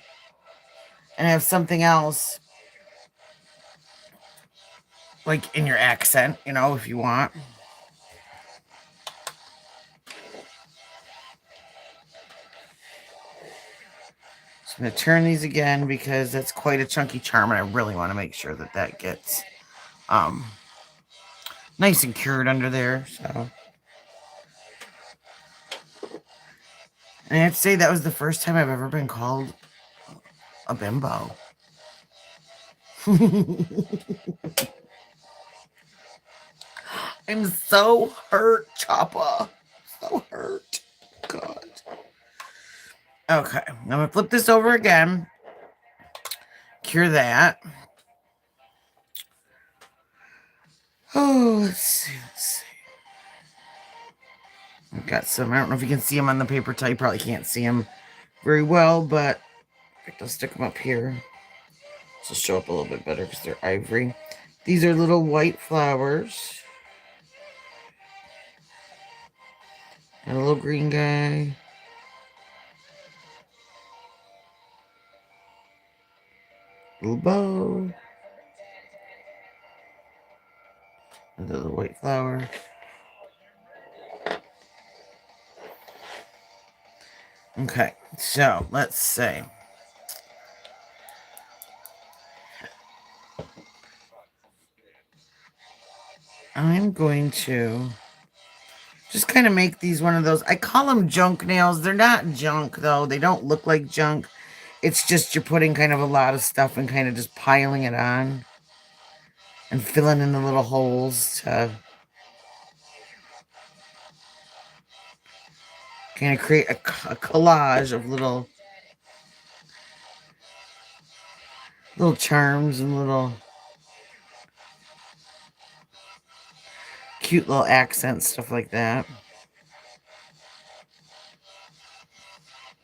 and have something else like in your accent, you know, if you want. So I'm going to turn these again because that's quite a chunky charm and I really want to make sure that that gets nice and cured under there. So, and I have to say that was the first time I've ever been called a bimbo. I'm so hurt, Choppa. So hurt. God. Okay, I'm going to flip this over again. Cure that. Oh, let's see. I've got some. I don't know if you can see them on the paper towel. You probably can't see them very well, but I'll stick them up here. This will show up a little bit better because they're ivory. These are little white flowers. And a little green guy. Little bow. Another white flower. Okay, so let's see. I'm going to just kind of make these one of those. I call them junk nails. They're not junk, though. They don't look like junk. It's just you're putting kind of a lot of stuff and kind of just piling it on and filling in the little holes to kind of create a collage of little charms and little cute little accents, stuff like that.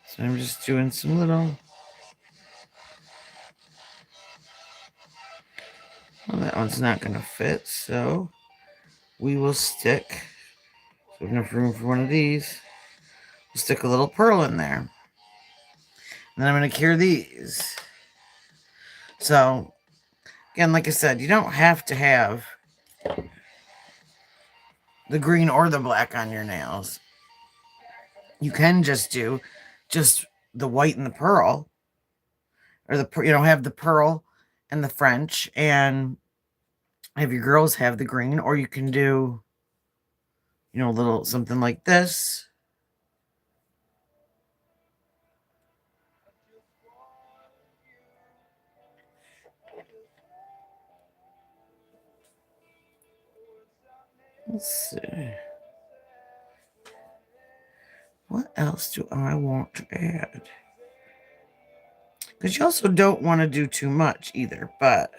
So I'm just doing some little... Well, that one's not going to fit, so we will stick... So we have enough room for one of these. We'll stick a little pearl in there. And then I'm going to cure these. So, again, like I said, you don't have to have the green or the black on your nails. You can just do just the white and the pearl. Or have the pearl and the French, and have your girls have the green, or you can do, a little something like this. Let's see. What else do I want to add? Because you also don't want to do too much either, but...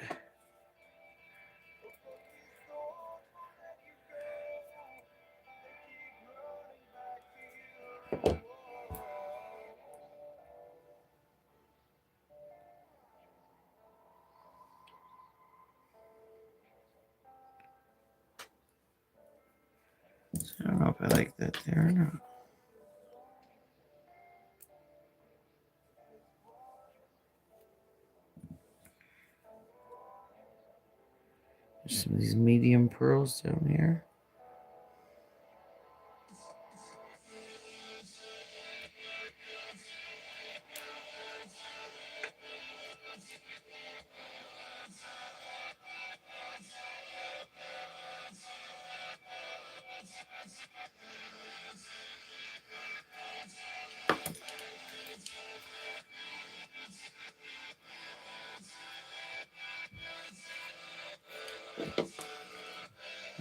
I don't know if I like that there or not. There's some of these medium pearls down here.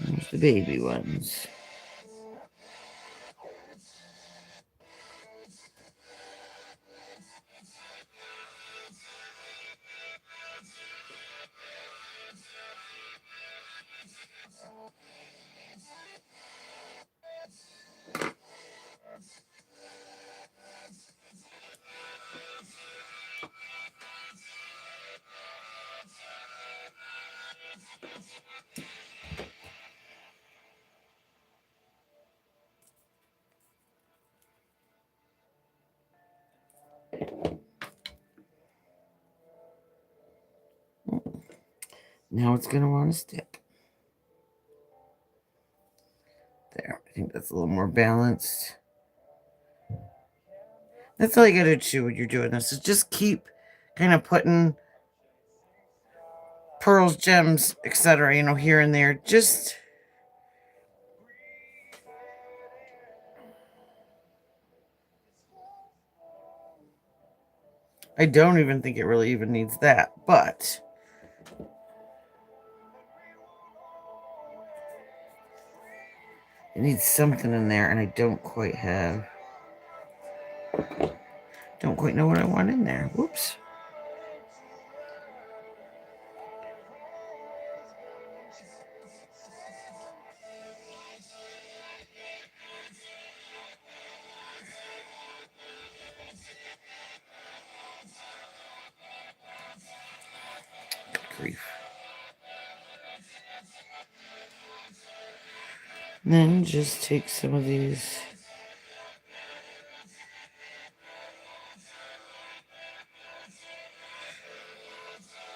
There's the baby ones. Now it's going to want to stick. There, I think that's a little more balanced. That's all you got to do when you're doing this, is just keep kind of putting pearls, gems, etc., here and there. Just... I don't even think it really even needs that, but... It needs something in there, and I don't quite know what I want in there. Whoops. grief. And then just take some of these.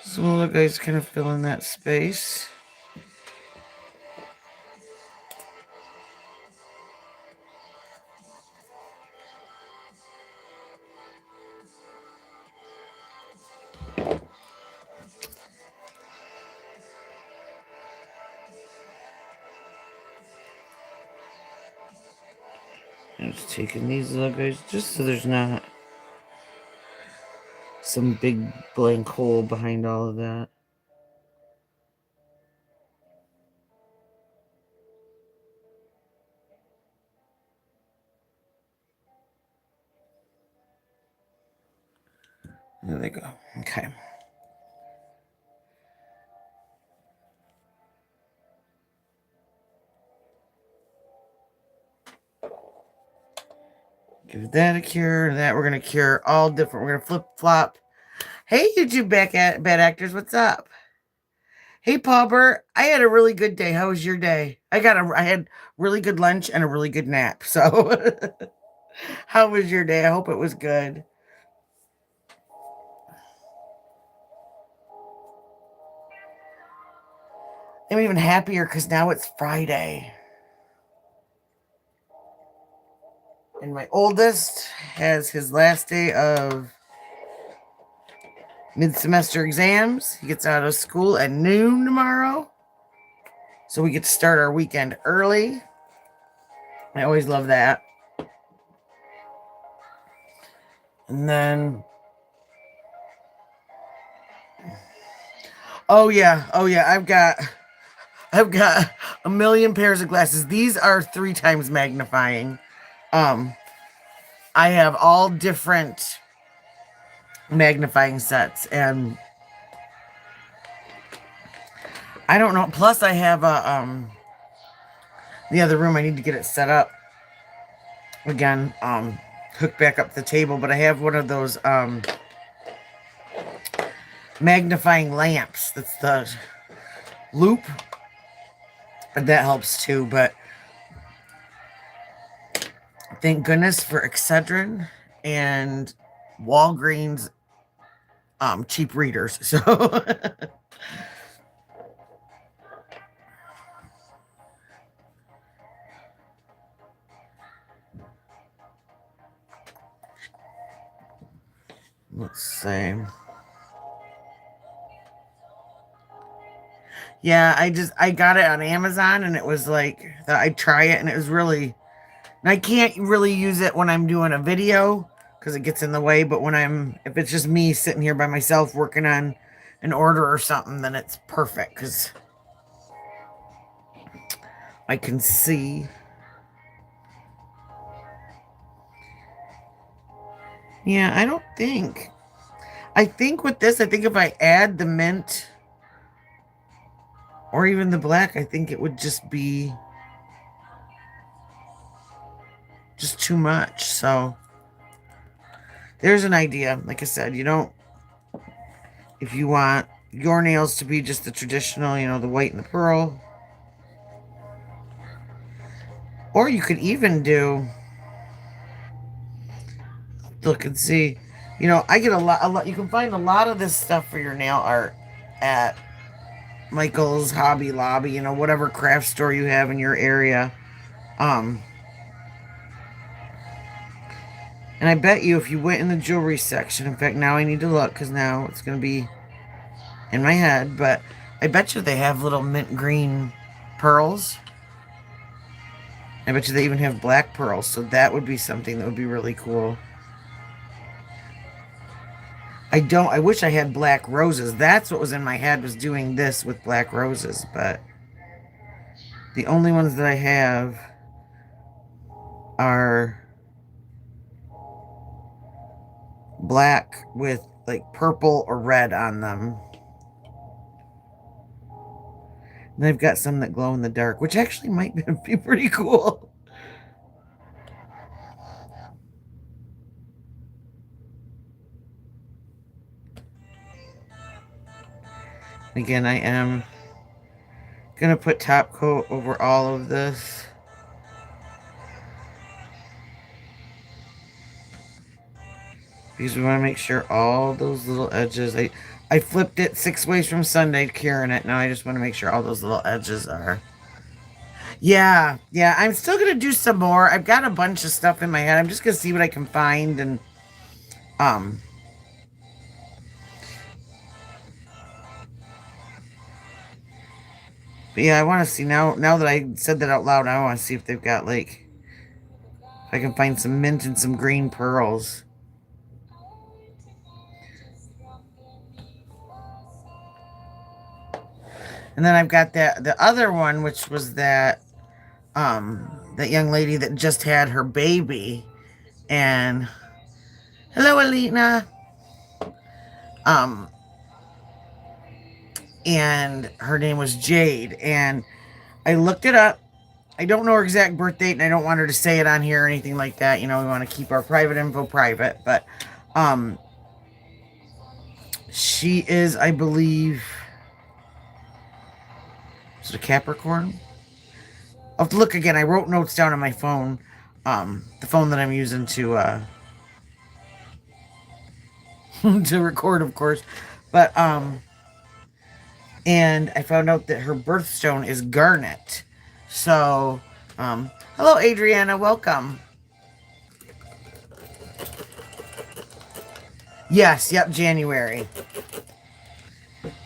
Some little guys kind of fill in that space. I'm just taking these little guys just so there's not some big blank hole behind all of that. There they go. Okay. Give that a cure. And that we're going to cure all different. We're going to flip flop. Hey, YouTube bad actors. What's up? Hey, Pauber. I had a really good day. How was your day? I had really good lunch and a really good nap. So how was your day? I hope it was good. I'm even happier because now it's Friday. And my oldest has his last day of mid-semester exams. He gets out of school at noon tomorrow. So we get to start our weekend early. I always love that. And then... Oh yeah. I've got a million pairs of glasses. These are 3 times magnifying. I have all different magnifying sets, and I don't know. Plus, I have the other room. I need to get it set up again. Hook back up the table, but I have one of those magnifying lamps. That's the loop, and that helps too. But thank goodness for Excedrin and Walgreens cheap readers. So let's see. Yeah, I got it on Amazon, and it was like I'd try it, and it was really, and I can't really use it when I'm doing a video because it gets in the way, but if it's just me sitting here by myself working on an order or something, then it's perfect because I can see. Yeah, I think with this, I think if I add the mint or even the black, I think it would just be just too much. So there's an idea. Like I said, if you want your nails to be just the traditional, the white and the pearl, or you could even look and see, I get a lot, you can find a lot of this stuff for your nail art at Michael's, Hobby Lobby, whatever craft store you have in your area. And I bet you if you went in the jewelry section, in fact, now I need to look because now it's going to be in my head, but I bet you they have little mint green pearls. I bet you they even have black pearls, so that would be something that would be really cool. I wish I had black roses. That's what was in my head, was doing this with black roses, but the only ones that I have are black with like purple or red on them. And I've got some that glow in the dark, which actually might be pretty cool. Again, I am going to put top coat over all of this. Because we want to make sure all those little edges, I flipped it 6 ways from Sunday, curing it. Now I just want to make sure all those little edges are. Yeah, yeah, I'm still going to do some more. I've got a bunch of stuff in my head. I'm just going to see what I can find and, um, but yeah, I want to see now that I said that out loud, I want to see if they've got like, if I can find some mint and some green pearls. And then I've got the other one, which was that young lady that just had her baby. And hello, Alina. Um, and her name was Jade. And I looked it up. I don't know her exact birth date, and I don't want her to say it on here or anything like that. You know, we want to keep our private info private. But she is, I believe, is it a Capricorn? I'll have to look again. I wrote notes down on my phone, the phone that I'm using to to record, of course. But and I found out that her birthstone is garnet. So, hello, Adriana. Welcome. Yes, yep, January.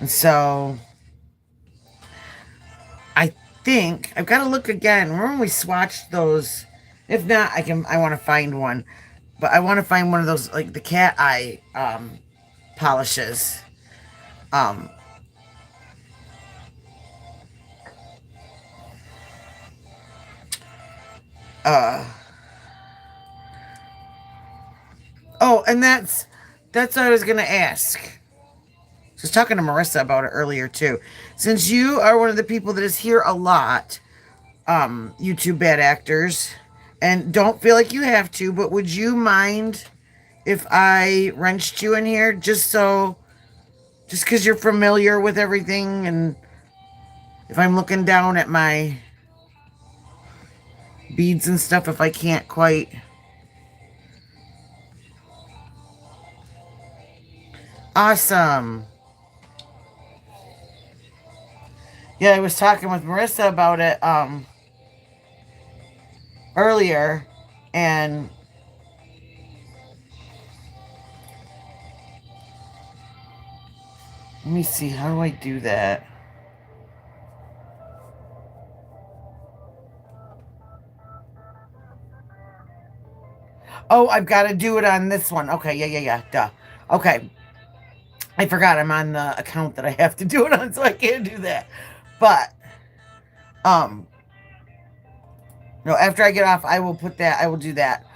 And so, I think I've got to look again. Remember when we swatched those? If not, I want to find one. But I want to find one of those, like the cat eye polishes. Um, uh, oh, and that's what I was gonna ask. I was talking to Marissa about it earlier too. Since you are one of the people that is here a lot, you two bad actors, and don't feel like you have to, but would you mind if I wrenched you in here just because you're familiar with everything, and if I'm looking down at my beads and stuff, if I can't quite. Awesome. Yeah, I was talking with Marissa about it earlier, and let me see, how do I do that? Oh, I've got to do it on this one. Okay, yeah, duh. Okay, I forgot I'm on the account that I have to do it on, so I can't do that. But, um, no, after I get off, I will put that, I will do that.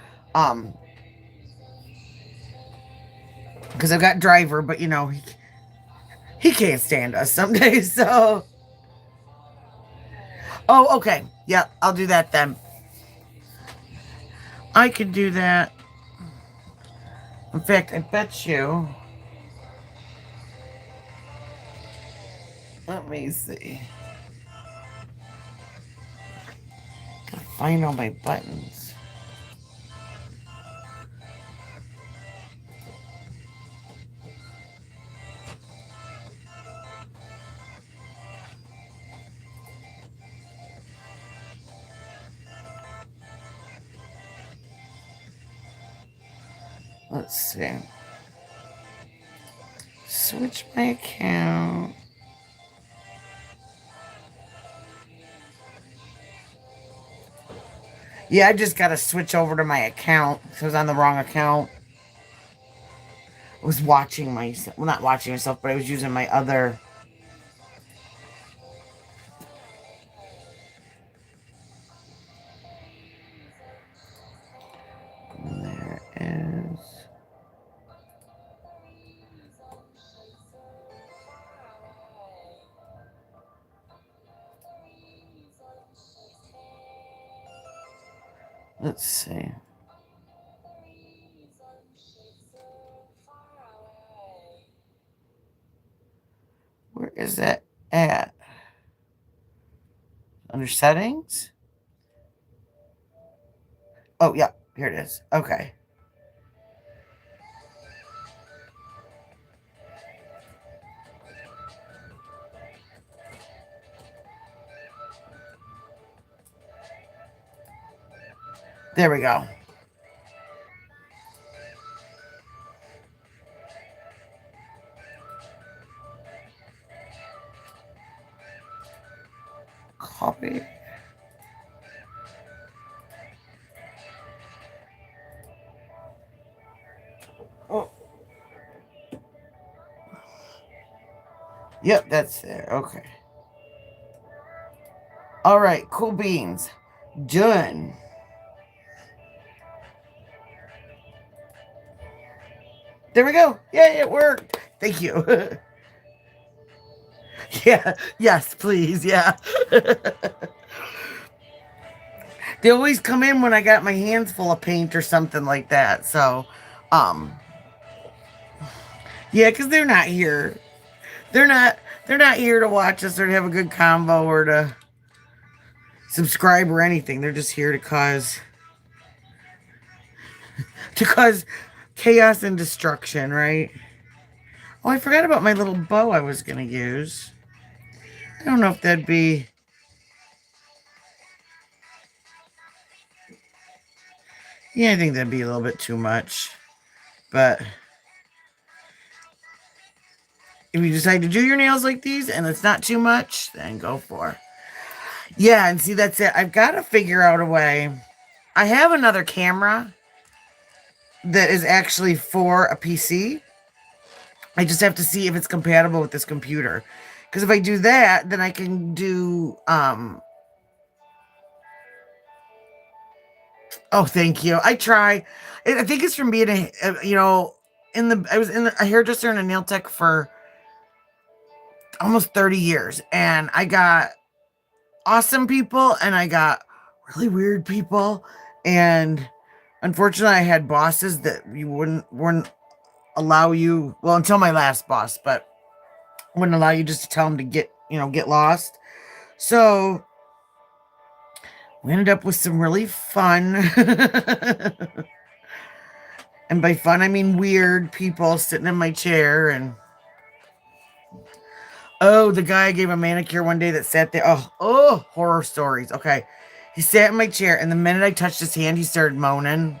Because I've got driver, but you know, he can't stand us some days, so. Oh, okay. Yeah, I'll do that then. I could do that. In fact, I bet you. Let me see. Gotta find all my buttons. Let's see. Switch my account. Yeah, I just gotta switch over to my account. So I was on the wrong account. I was watching myself. Well, not watching myself, but I was using my other. There is. Let's see. Where is that at? Under settings? Oh, yeah, here it is. Okay. There we go. Copy. Oh. Yep, that's there. Okay. All right, cool beans. Done. There we go. Yay, it worked. Thank you. Yeah. Yes, please. Yeah. They always come in when I got my hands full of paint or something like that. So, um, yeah, because they're not here. They're not. They're not here to watch us or to have a good convo or to subscribe or anything. They're just here to cause chaos and destruction, right? Oh, I forgot about my little bow I was gonna use. I don't know if that'd be. Yeah, I think that'd be a little bit too much. But if you decide to do your nails like these and it's not too much, then go for it. Yeah, and see, that's it. I've got to figure out a way. I have another camera that is actually for a PC. I just have to see if it's compatible with this computer. Because if I do that, then I can do oh, thank you. I try. I think it's from being I was in a hairdresser and a nail tech for almost 30 years, and I got awesome people and I got really weird people, and unfortunately I had bosses that you wouldn't allow you, well, until my last boss, but wouldn't allow you just to tell them to get lost. So we ended up with some really fun and by fun I mean weird people sitting in my chair. And oh, the guy I gave a manicure one day that sat there. Oh, horror stories. Okay. He sat in my chair, and the minute I touched his hand, he started moaning.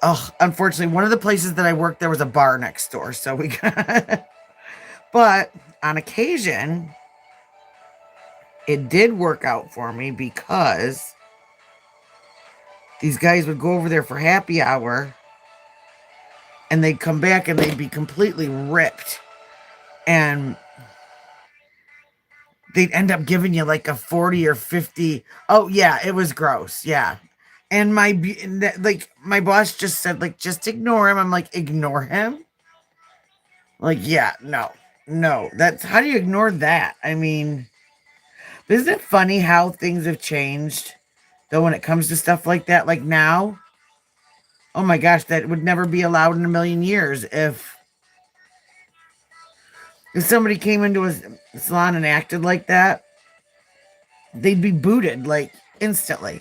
Oh, unfortunately, one of the places that I worked, there was a bar next door. So we got. But on occasion, it did work out for me because these guys would go over there for happy hour, and they'd come back and they'd be completely ripped. And they'd end up giving you like a 40 or 50. Oh, yeah, it was gross. Yeah. And my boss just said, like, just ignore him. I'm like, ignore him? Like, yeah, no. That's how do you ignore that? I mean, isn't it funny how things have changed though when it comes to stuff like that? Like now, oh my gosh, that would never be allowed in a million years if somebody came into a salon and acted like that, they'd be booted like instantly.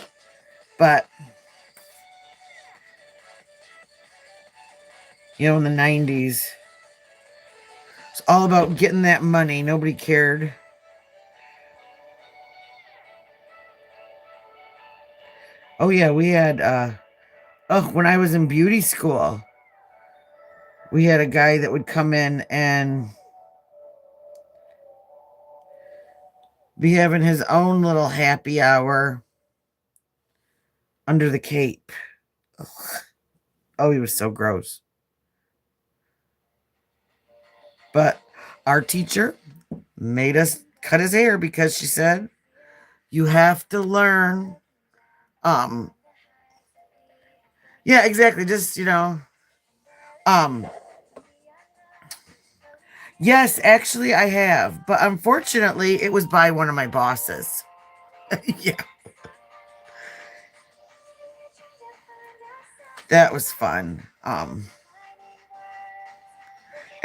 But in the 90s, it's all about getting that money. Nobody cared. Oh yeah, we had when I was in beauty school, we had a guy that would come in and be having his own little happy hour under the cape. Ugh. Oh, he was so gross. But our teacher made us cut his hair because she said, you have to learn. Um, yeah, exactly. Just, um, yes, actually I have, but unfortunately it was by one of my bosses. Yeah. That was fun.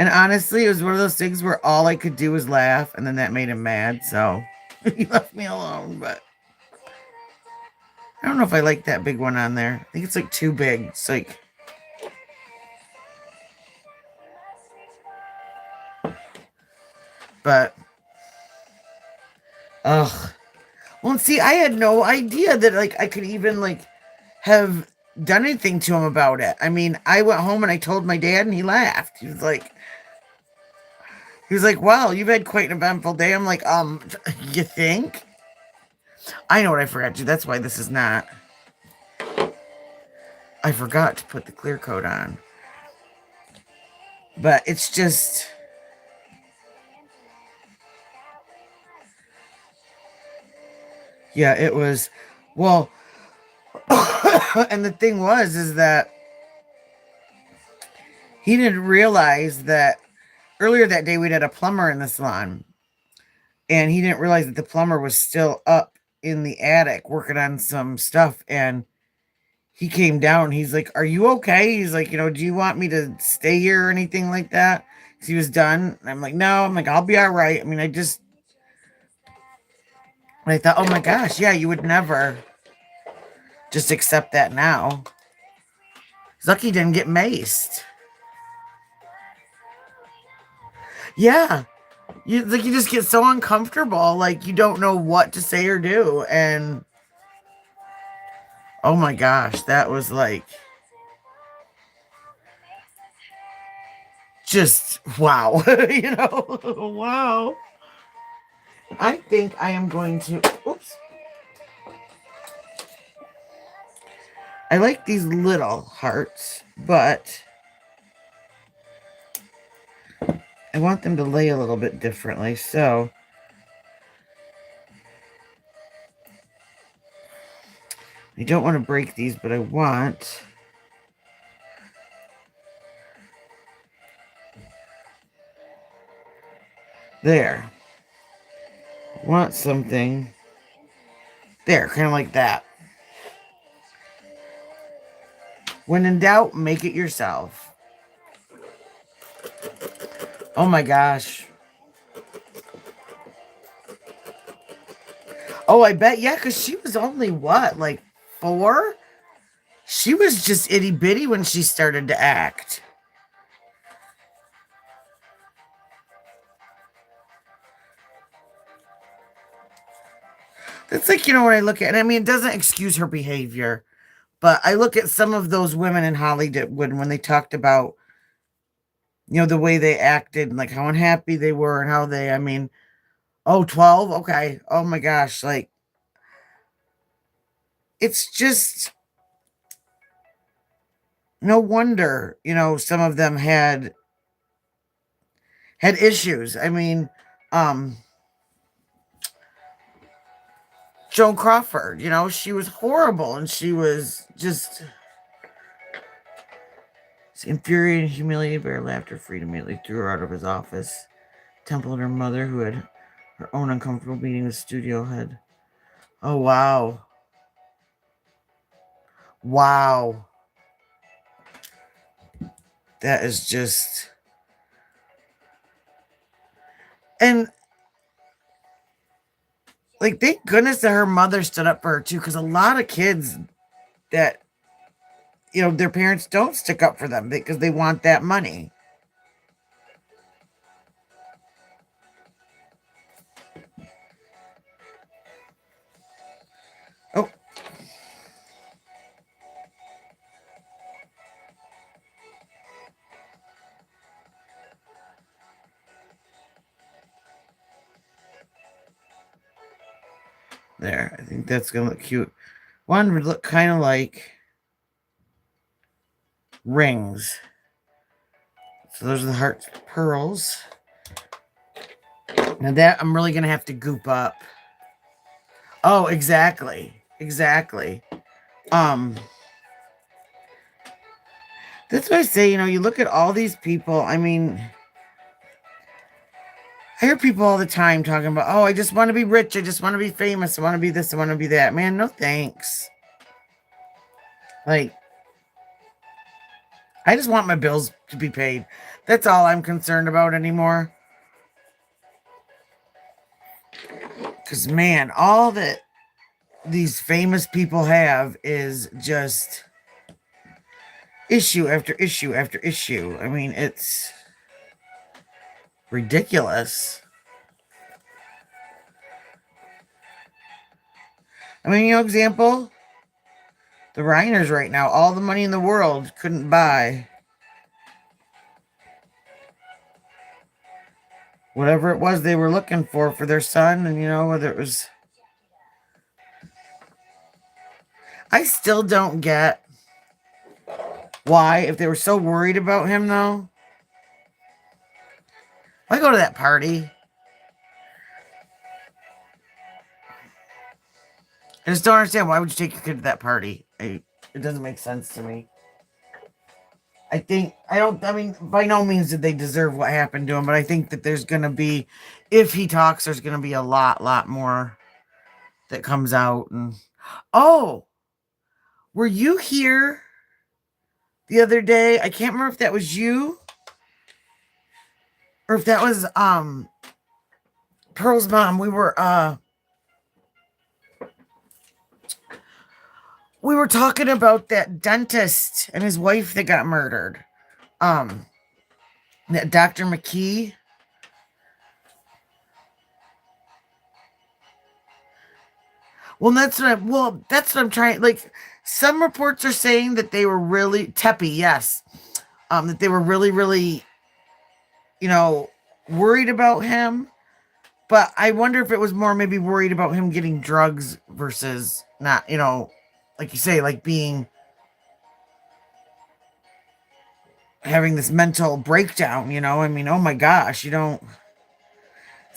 And honestly, it was one of those things where all I could do was laugh, and then that made him mad, so he left me alone. But I don't know if I like that big one on there. I think it's like too big. It's like, but, ugh. Well, see, I had no idea that like I could even like have done anything to him about it. I mean, I went home and I told my dad, and he laughed. He was like, "Wow, you've had quite an eventful day." I'm like, you think? I know what I forgot to do. That's why this is not. I forgot to put the clear coat on. But it's just. Yeah, it was. Well, and the thing was, is that he didn't realize that earlier that day we'd had a plumber in the salon, and he didn't realize that the plumber was still up in the attic working on some stuff. And he came down. He's like, "Are you okay?" He's like, "Do you want me to stay here or anything like that?" 'Cause he was done. And I'm like, "No." I'm like, "I'll be all right." I mean, I thought, "Oh my gosh, yeah, you would never just accept that now." He's lucky he didn't get maced. Yeah. You just get so uncomfortable, like you don't know what to say or do. And oh my gosh, that was like just wow. Wow. I think I am going to oops. I like these little hearts, but I want them to lay a little bit differently. So I don't want to break these, but I want there. I want something there, kind of like that. When in doubt, make it yourself. Oh my gosh. Oh, I bet. Yeah, because she was only what, like 4? She was just itty bitty when she started to act. It's like, when I look at it, I mean, it doesn't excuse her behavior, but I look at some of those women in Hollywood when they talked about, the way they acted and like how unhappy they were and how I mean, oh, 12? Okay. Oh my gosh. Like, it's just no wonder, some of them had issues. I mean, um, Joan Crawford, she was horrible and she was just infuriated and humiliated by her laughter. Freed immediately threw her out of his office. Temple and her mother, who had her own uncomfortable meeting with studio head. Oh, wow. Wow. That is just. And, like, thank goodness that her mother stood up for her, too, because a lot of kids that, their parents don't stick up for them because they want that money. Oh. There. I think that's going to look cute. One would look kind of like rings. So those are the heart pearls. Now that I'm really going to have to goop up. Oh, exactly. Exactly. That's why I say, you look at all these people. I mean, I hear people all the time talking about, oh, I just want to be rich. I just want to be famous. I want to be this. I want to be that. Man, no thanks. Like, I just want my bills to be paid. That's all I'm concerned about anymore. Because, man, all that these famous people have is just issue after issue after issue. I mean, it's ridiculous. I mean, example, the Reiners right now, all the money in the world couldn't buy whatever it was they were looking for their son. And, whether it was. I still don't get why, if they were so worried about him, though, why go to that party? I just don't understand. Why would you take your kid to that party? It doesn't make sense to me. I mean, by no means did they deserve what happened to him, but I think that there's going to be, if he talks, there's going to be a lot more that comes out. And, oh, were you here the other day? I can't remember if that was you or if that was, Pearl's mom. We were talking about that dentist and his wife that got murdered. That Dr. McKee. Well, that's what I'm trying. Like, some reports are saying that they were really Teppy, yes, that they were really, really, worried about him. But I wonder if it was more maybe worried about him getting drugs versus not, like you say, like having this mental breakdown. I mean, oh my gosh, it's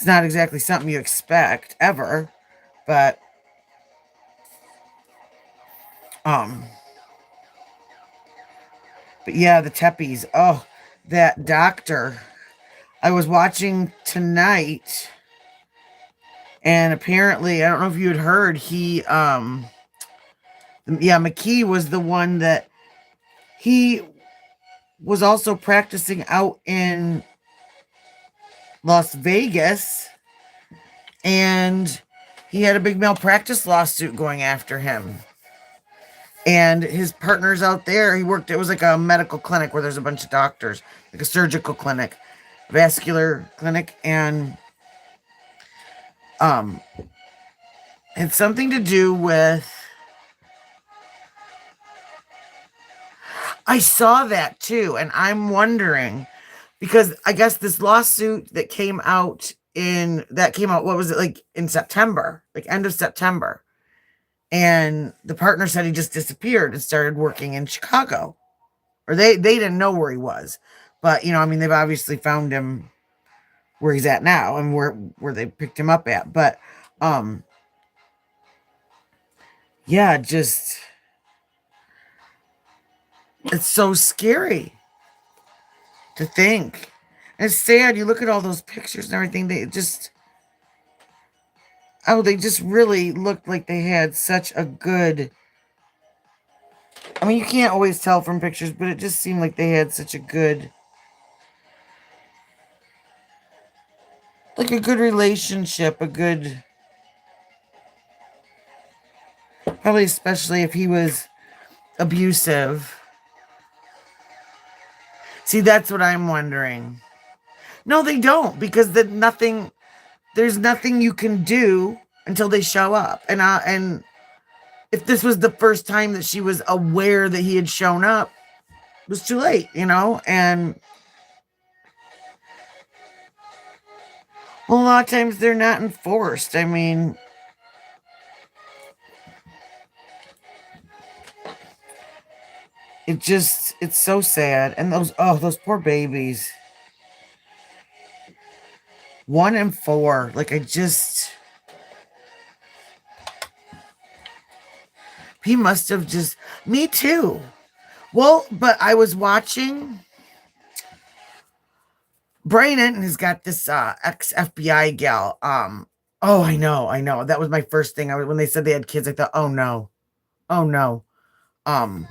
not exactly something you expect ever, but but yeah, the Teppies. Oh, that doctor. I was watching tonight, and apparently, I don't know if you had heard, McKee was the one that he was also practicing out in Las Vegas, and he had a big malpractice lawsuit going after him. And his partners out there, it was like a medical clinic where there's a bunch of doctors, like a surgical clinic, vascular clinic, and it's something to do with, I saw that too, and I'm wondering, because I guess this lawsuit that came out, what was it, like in September, like end of September. And the partner said he just disappeared and started working in Chicago. Or they didn't know where he was. But, I mean, they've obviously found him where he's at now and where they picked him up at. But, yeah, just, it's so scary to think. And it's sad. You look at all those pictures and everything, they just really looked like they had such a good, I mean, you can't always tell from pictures, but it just seemed like they had such a good, like a good relationship, probably especially if he was abusive. See, that's what I'm wondering. No, they don't, because there's nothing you can do until they show up. And if this was the first time that she was aware that he had shown up, it was too late, and well, a lot of times they're not enforced. I mean, it's so sad. And those poor babies. 1 and 4. Like, he must have just, me too. Well, but I was watching, Brian Enton has got this ex-FBI gal. Oh, I know. That was my first thing. When they said they had kids, I thought, oh no. And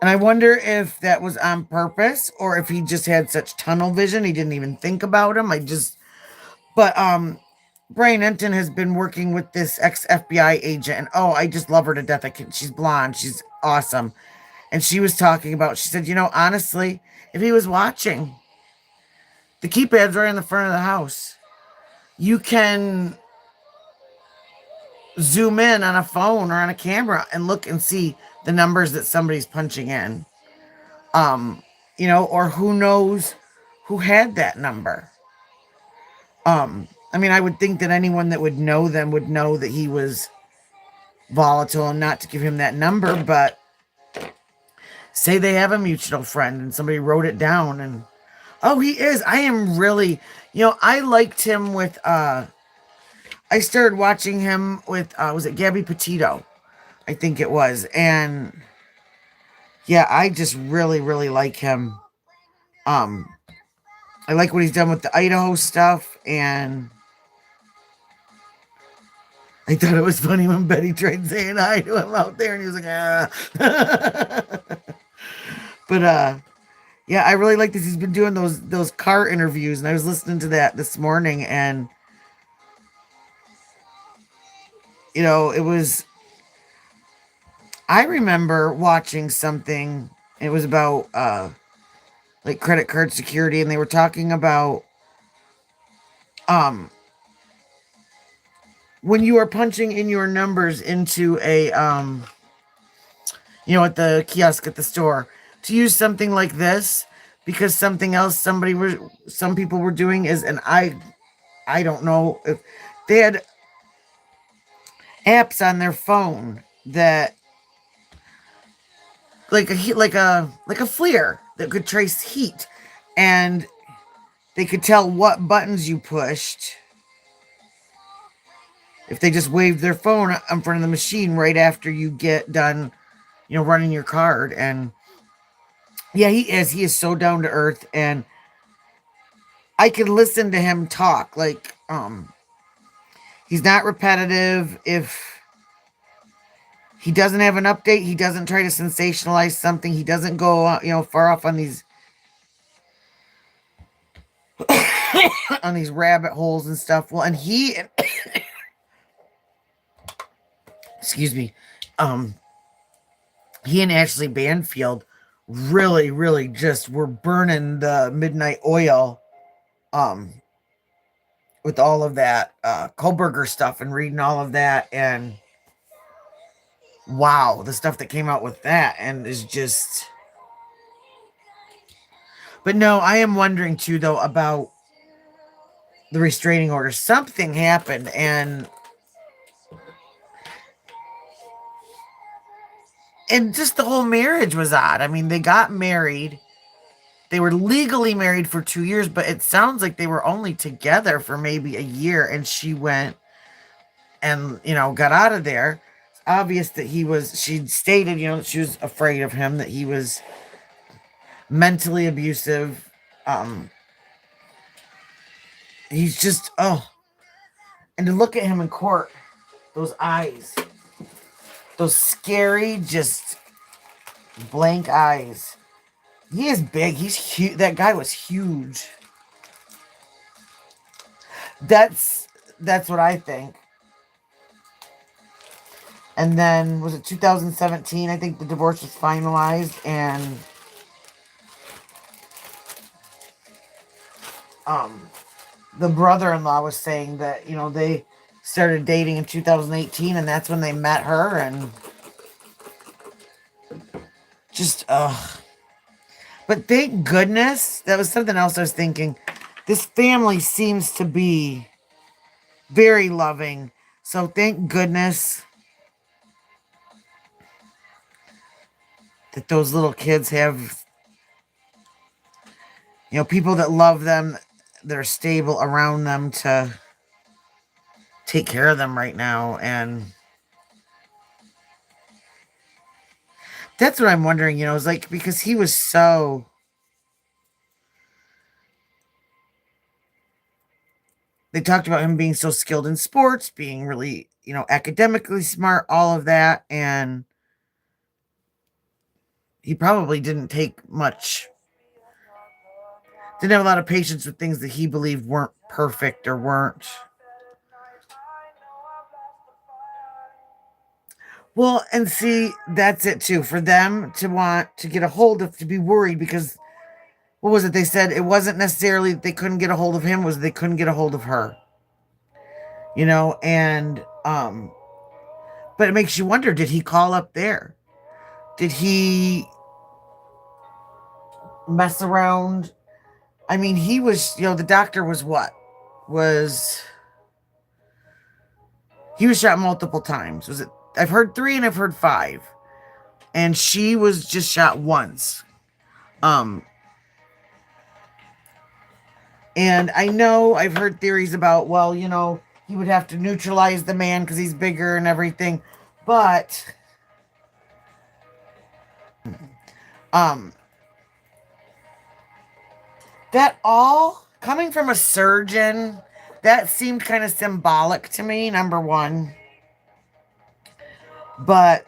And I wonder if that was on purpose or if he just had such tunnel vision he didn't even think about him. But Brian Enton has been working with this ex FBI agent, and oh, I just love her to death. She's blonde, she's awesome, and she was talking about. She said, honestly, if he was watching, the keypad's right in the front of the house. You can zoom in on a phone or on a camera and look and see the numbers that somebody's punching in. Or who knows who had that number. I mean, I would think that anyone that would know them would know that he was volatile and not to give him that number, but say they have a mutual friend and somebody wrote it down and oh, he is. I am really, I liked him with I started watching him with was it Gabby Petito? I think it was. And yeah, I just really, really like him. Um I like what he's done with the Idaho stuff, and I thought it was funny when Betty tried saying hi to him out there and he was like, ah. But yeah, I really like this. He's been doing those car interviews, and I was listening to that this morning, and it was. I remember watching something. It was about like credit card security, and they were talking about um when you are punching in your numbers into a at the kiosk at the store, to use something like this, because something else some people were doing is, and I don't know if they had apps on their phone that like a heat like a FLIR that could trace heat, and they could tell what buttons you pushed if they just waved their phone in front of the machine right after you get done running your card. And yeah, he is so down to earth, and I can listen to him talk like he's not repetitive. If he doesn't have an update, he doesn't try to sensationalize something. He doesn't go far off on these on these rabbit holes and stuff. Well, and he excuse me, um he and Ashley Banfield really, really just were burning the midnight oil um with all of that Kohlberger stuff and reading all of that, and wow, the stuff that came out with that, and is just. But no, I am wondering too though about the restraining order. Something happened, and just the whole marriage was odd. I mean, they got married. They were legally married for 2 years, but it sounds like they were only together for maybe a year, and she went and got out of there. It's obvious that she stated that she was afraid of him, that he was mentally abusive. He's just, oh, and to look at him in court, those eyes, those scary, just blank eyes. He is big. He's huge. That guy was huge. That's what I think. And then was it 2017? I think the divorce was finalized, and the brother-in-law was saying that they started dating in 2018, and that's when they met her, and just but thank goodness, that was something else I was thinking. This family seems to be very loving, so thank goodness that those little kids have people that love them, that are stable around them to take care of them right now. And that's what I'm wondering, is like, because he was so. They talked about him being so skilled in sports, being really, academically smart, all of that. And he probably didn't take much, didn't have a lot of patience with things that he believed weren't perfect or weren't. Well, and see, that's it too. For them to want to get a hold of, to be worried because what was it they said? It wasn't necessarily that they couldn't get a hold of him, it was they couldn't get a hold of her. You know, and but it makes you wonder, did he call up there? Did he mess around? I mean, he was, the doctor was what? Was he was shot multiple times? Was it? I've heard 3 and I've heard 5. And she was just shot once. Um and I know I've heard theories about, well, he would have to neutralize the man because he's bigger and everything. But um that all coming from a surgeon, that seemed kind of symbolic to me, number one. But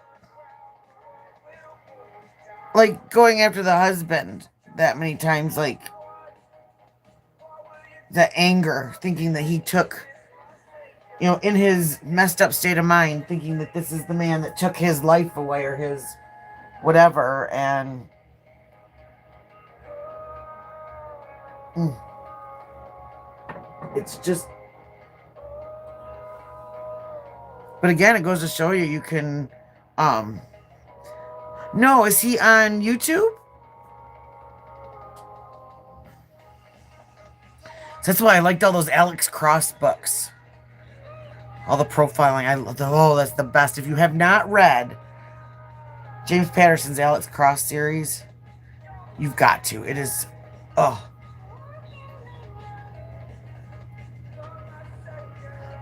like going after the husband that many times, like the anger, thinking that he took, in his messed up state of mind, thinking that this is the man that took his life away or his whatever. And mm, it's just, but again, it goes to show you, you can, um, no, is he on YouTube? So that's why I liked all those Alex Cross books. All the profiling. That's the best. If you have not read James Patterson's Alex Cross series, you've got to. It is, oh,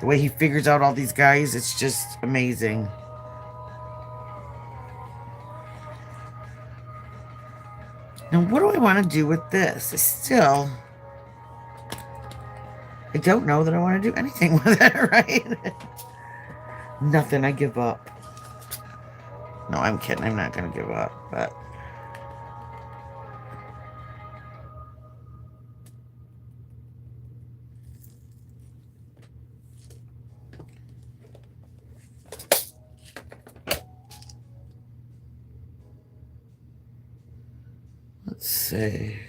the way he figures out all these guys, it's just amazing. Now, what do I want to do with this? I don't know that I want to do anything with it, right? Nothing. I give up. No, I'm kidding. I'm not going to give up, but let's see.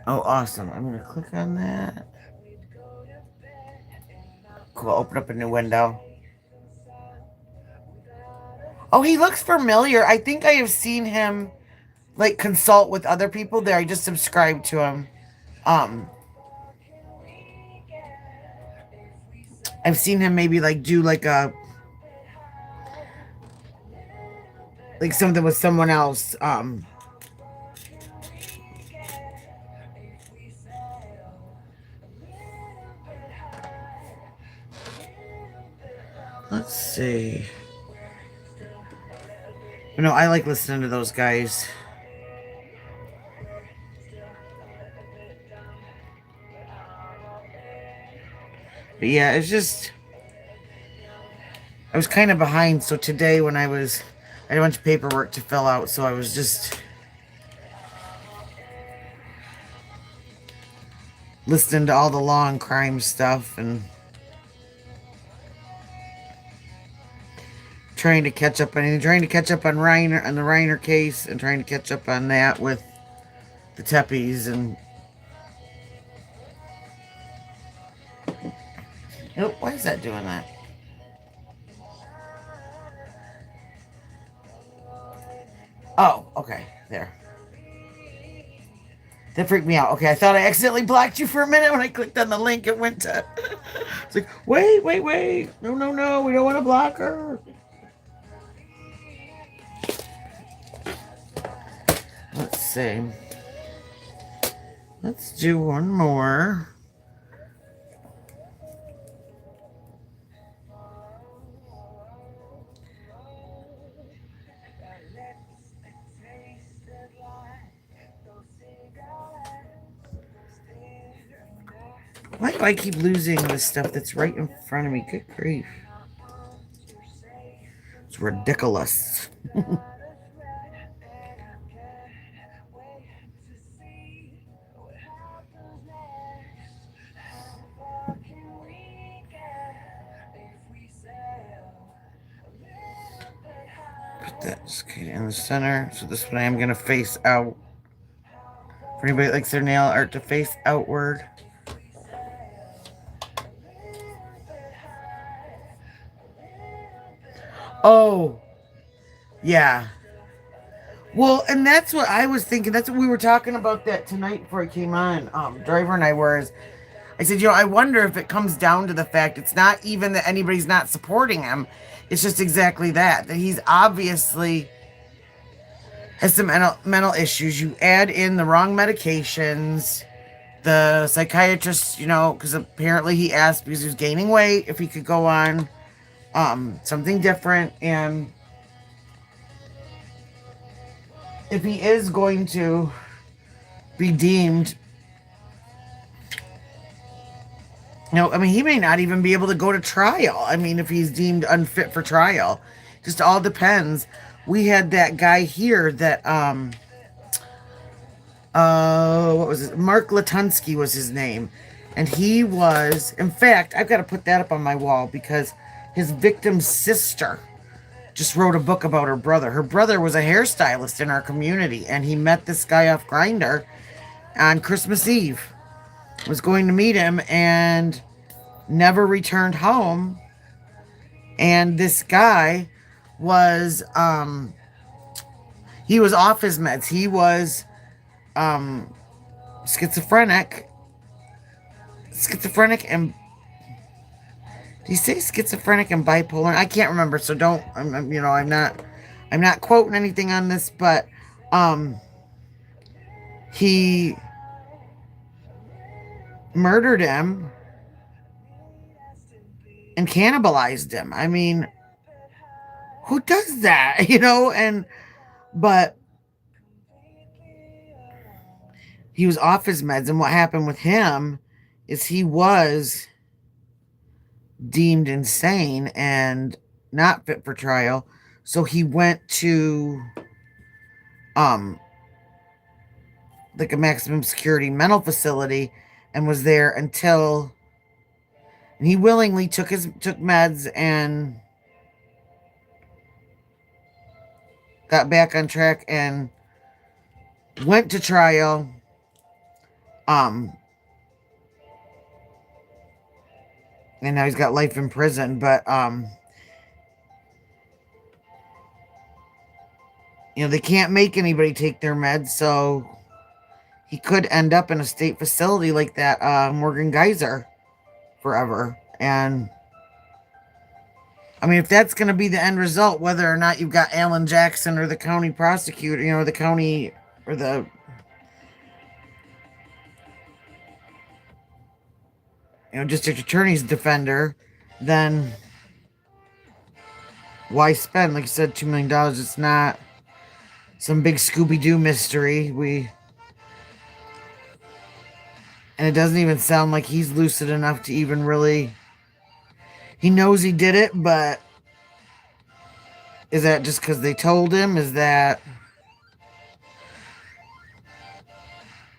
Oh, awesome. I'm going to click on that. Cool. Open up a new window. Oh, he looks familiar. I think I have seen him like consult with other people there. I just subscribed to him. Um, I've seen him maybe like do like something with someone else. Let's see. I like listening to those guys. But yeah, it's just, I was kind of behind. So today I had a bunch of paperwork to fill out. So I was just listening to all the law and crime stuff and trying to catch up on Reiner, on the Reiner case, and trying to catch up on that with the Teppies. And why is that doing that? Oh, okay, there. That freaked me out. Okay, I thought I accidentally blocked you for a minute when I clicked on the link. It went to. It's like, wait. No, we don't want to block her. Let's see. Let's do one more. Why do I keep losing this stuff that's right in front of me? Good grief. It's ridiculous. Put that okay, in the center. So this one I am going to face out. For anybody that likes their nail art to face outward. Oh, yeah. Well, and that's what I was thinking. That's what we were talking about that tonight before I came on. Driver and I were. I said, I wonder if it comes down to the fact it's not even that anybody's not supporting him. It's just exactly that he's obviously has some mental issues. You add in the wrong medications. The psychiatrist, because apparently he asked because he was gaining weight if he could go on something different, and if he is going to be deemed, I mean, he may not even be able to go to trial. I mean, if he's deemed unfit for trial, just all depends. We had that guy here that, what was it? Mark Latunsky was his name. And he was, in fact, I've got to put that up on my wall because his victim's sister just wrote a book about her brother. Her brother was a hairstylist in our community, and he met this guy off Grindr on Christmas Eve. Was going to meet him and never returned home. And this guy was he was off his meds. He was schizophrenic and, did he say schizophrenic and bipolar? I can't remember, so don't, I'm not quoting anything on this, but he murdered him and cannibalized him. I mean, who does that? But he was off his meds, and what happened with him is he was deemed insane and not fit for trial. So he went to like a maximum security mental facility and was there until, and he willingly took meds and got back on track and went to trial. And now he's got life in prison, but they can't make anybody take their meds, so he could end up in a state facility like that Morgan Geyser forever. And I mean, if that's going to be the end result, whether or not you've got Alan Jackson or the county prosecutor, the county or the district attorney's defender, then why spend, like you said, $2 million? It's not some big Scooby-Doo mystery. And it doesn't even sound like he's lucid enough to even really, he knows he did it, but is that just because they told him? Is that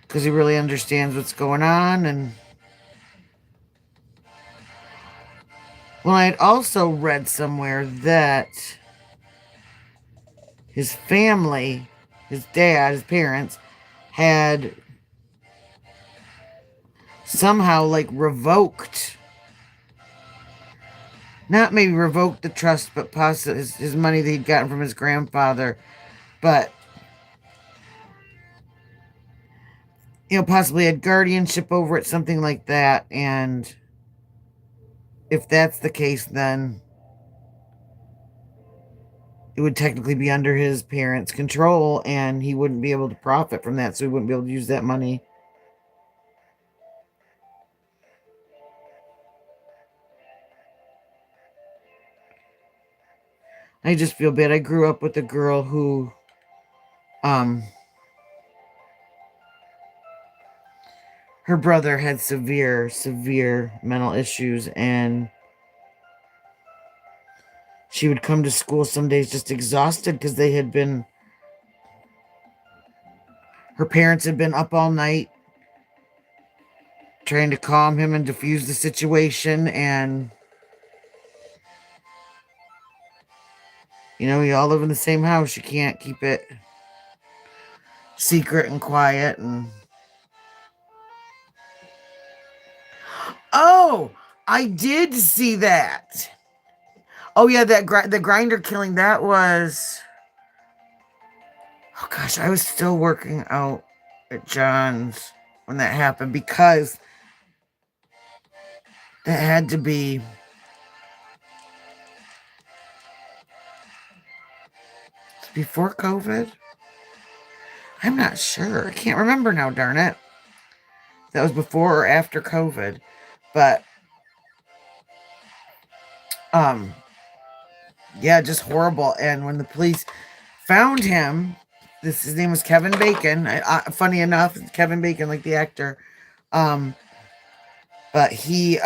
because he really understands what's going on? And well, I had also read somewhere that his family, his dad, his parents, had somehow revoked, not maybe revoked the trust, but possibly his money that he'd gotten from his grandfather, but possibly had guardianship over it, something like that. And if that's the case, then it would technically be under his parents' control, and he wouldn't be able to profit from that, so he wouldn't be able to use that money. I just feel bad. I grew up with a girl who her brother had severe mental issues, and she would come to school some days just exhausted because her parents had been up all night trying to calm him and diffuse the situation. And, you all live in the same house. You can't keep it secret and quiet. And, oh, I did see that. Oh, yeah, the grinder killing, that was... Oh, gosh, I was still working out at John's when that happened, because that had to be... before COVID? I'm not sure. I can't remember now, darn it. That was before or after COVID. But, yeah, just horrible. And when the police found him, his name was Kevin Bacon. Funny enough, Kevin Bacon, like the actor. But he,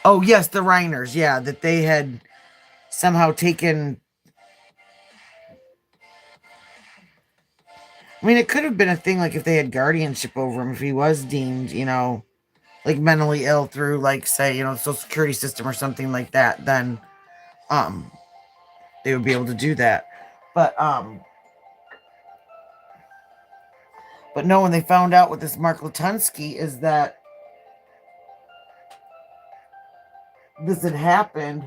oh, yes, the Reiners. Yeah, that they had somehow taken... I mean, it could have been a thing, like, if they had guardianship over him, if he was deemed, like, mentally ill through, like, say, the Social Security system or something like that, then, they would be able to do that. But no, when they found out with this Mark Latunsky is that this had happened,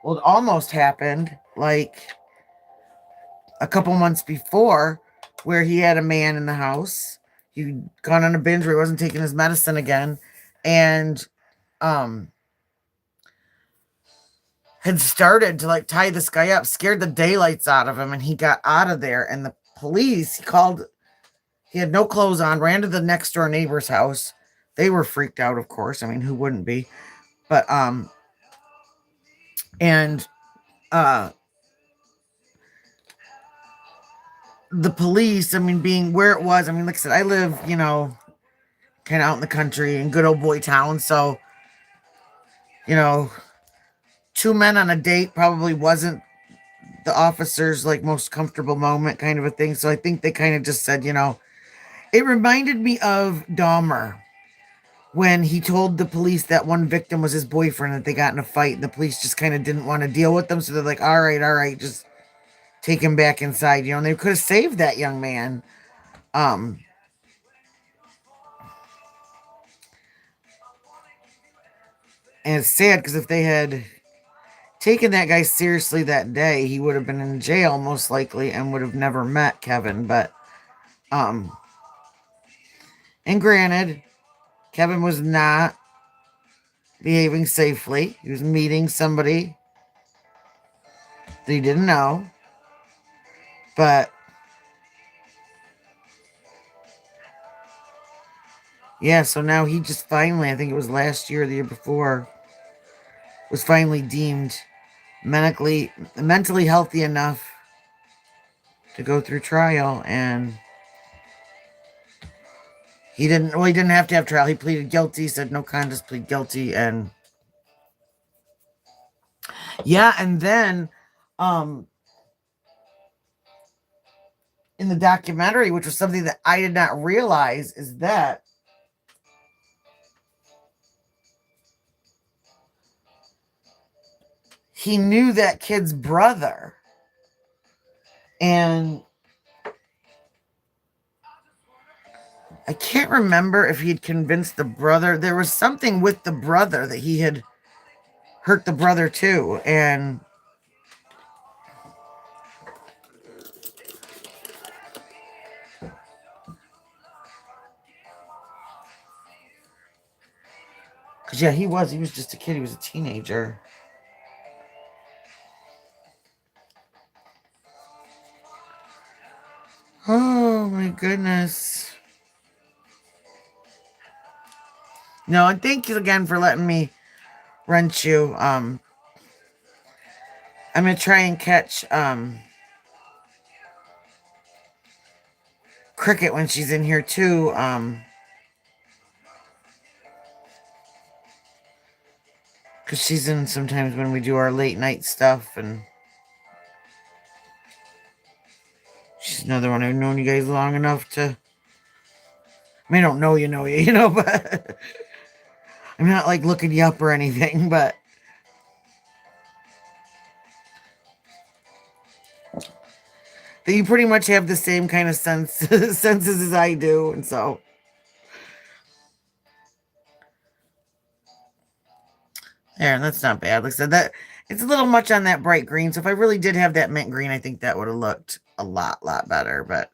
well, it almost happened, like, a couple months before, where he had a man in the house. He'd gone on a binge where he wasn't taking his medicine again, and had started to, like, tie this guy up, scared the daylights out of him, and he got out of there. And the police, he had no clothes on, ran to the next door neighbor's house. They were freaked out, of course. I mean, who wouldn't be? But and the police, I mean, being where it was, I mean, like I said, I live, kind of out in the country in good old boy town. So, two men on a date probably wasn't the officer's, like, most comfortable moment, kind of a thing. So I think they kind of just said, it reminded me of Dahmer when he told the police that one victim was his boyfriend, that they got in a fight, and the police just kind of didn't want to deal with them. So they're like, all right, just take him back inside, and they could have saved that young man. And it's sad, because if they had taken that guy seriously that day, he would have been in jail most likely and would have never met Kevin. But and granted, Kevin was not behaving safely. He was meeting somebody that he didn't know. But yeah, so now he just finally, I think it was last year or the year before, was finally deemed mentally healthy enough to go through trial. And he didn't have to have trial. He pleaded guilty, said no contest, plead guilty. And yeah, and then in the documentary, which was something that I did not realize, is that he knew that kid's brother. And I can't remember if he'd convinced the brother. There was something with the brother that he had hurt the brother too. And because, yeah, he was just a kid. He was a teenager. Oh, my goodness. No, and thank you again for letting me rent you. I'm going to try and catch Cricket when she's in here too. Because she's in sometimes when we do our late night stuff, and she's another one. I've known you guys long enough to. I mean, I don't know you, but I'm not like looking you up or anything, but that you pretty much have the same kind of senses as I do, and so there, that's not bad. Like I said, that it's a little much on that bright green. So if I really did have that mint green, I think that would have looked a lot better. But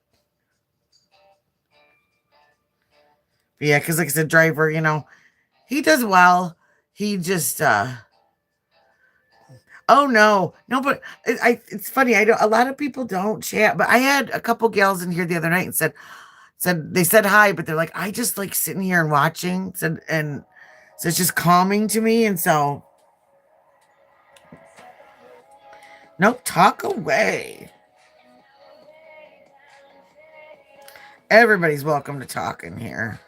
yeah, because like I said, Driver, he does well. He just oh no, but it's funny. I don't. A lot of people don't chat, but I had a couple gals in here the other night and said they said hi, but they're like, I just like sitting here and watching. Said and so it's just calming to me, and so nope, talk away. Everybody's welcome to talk in here.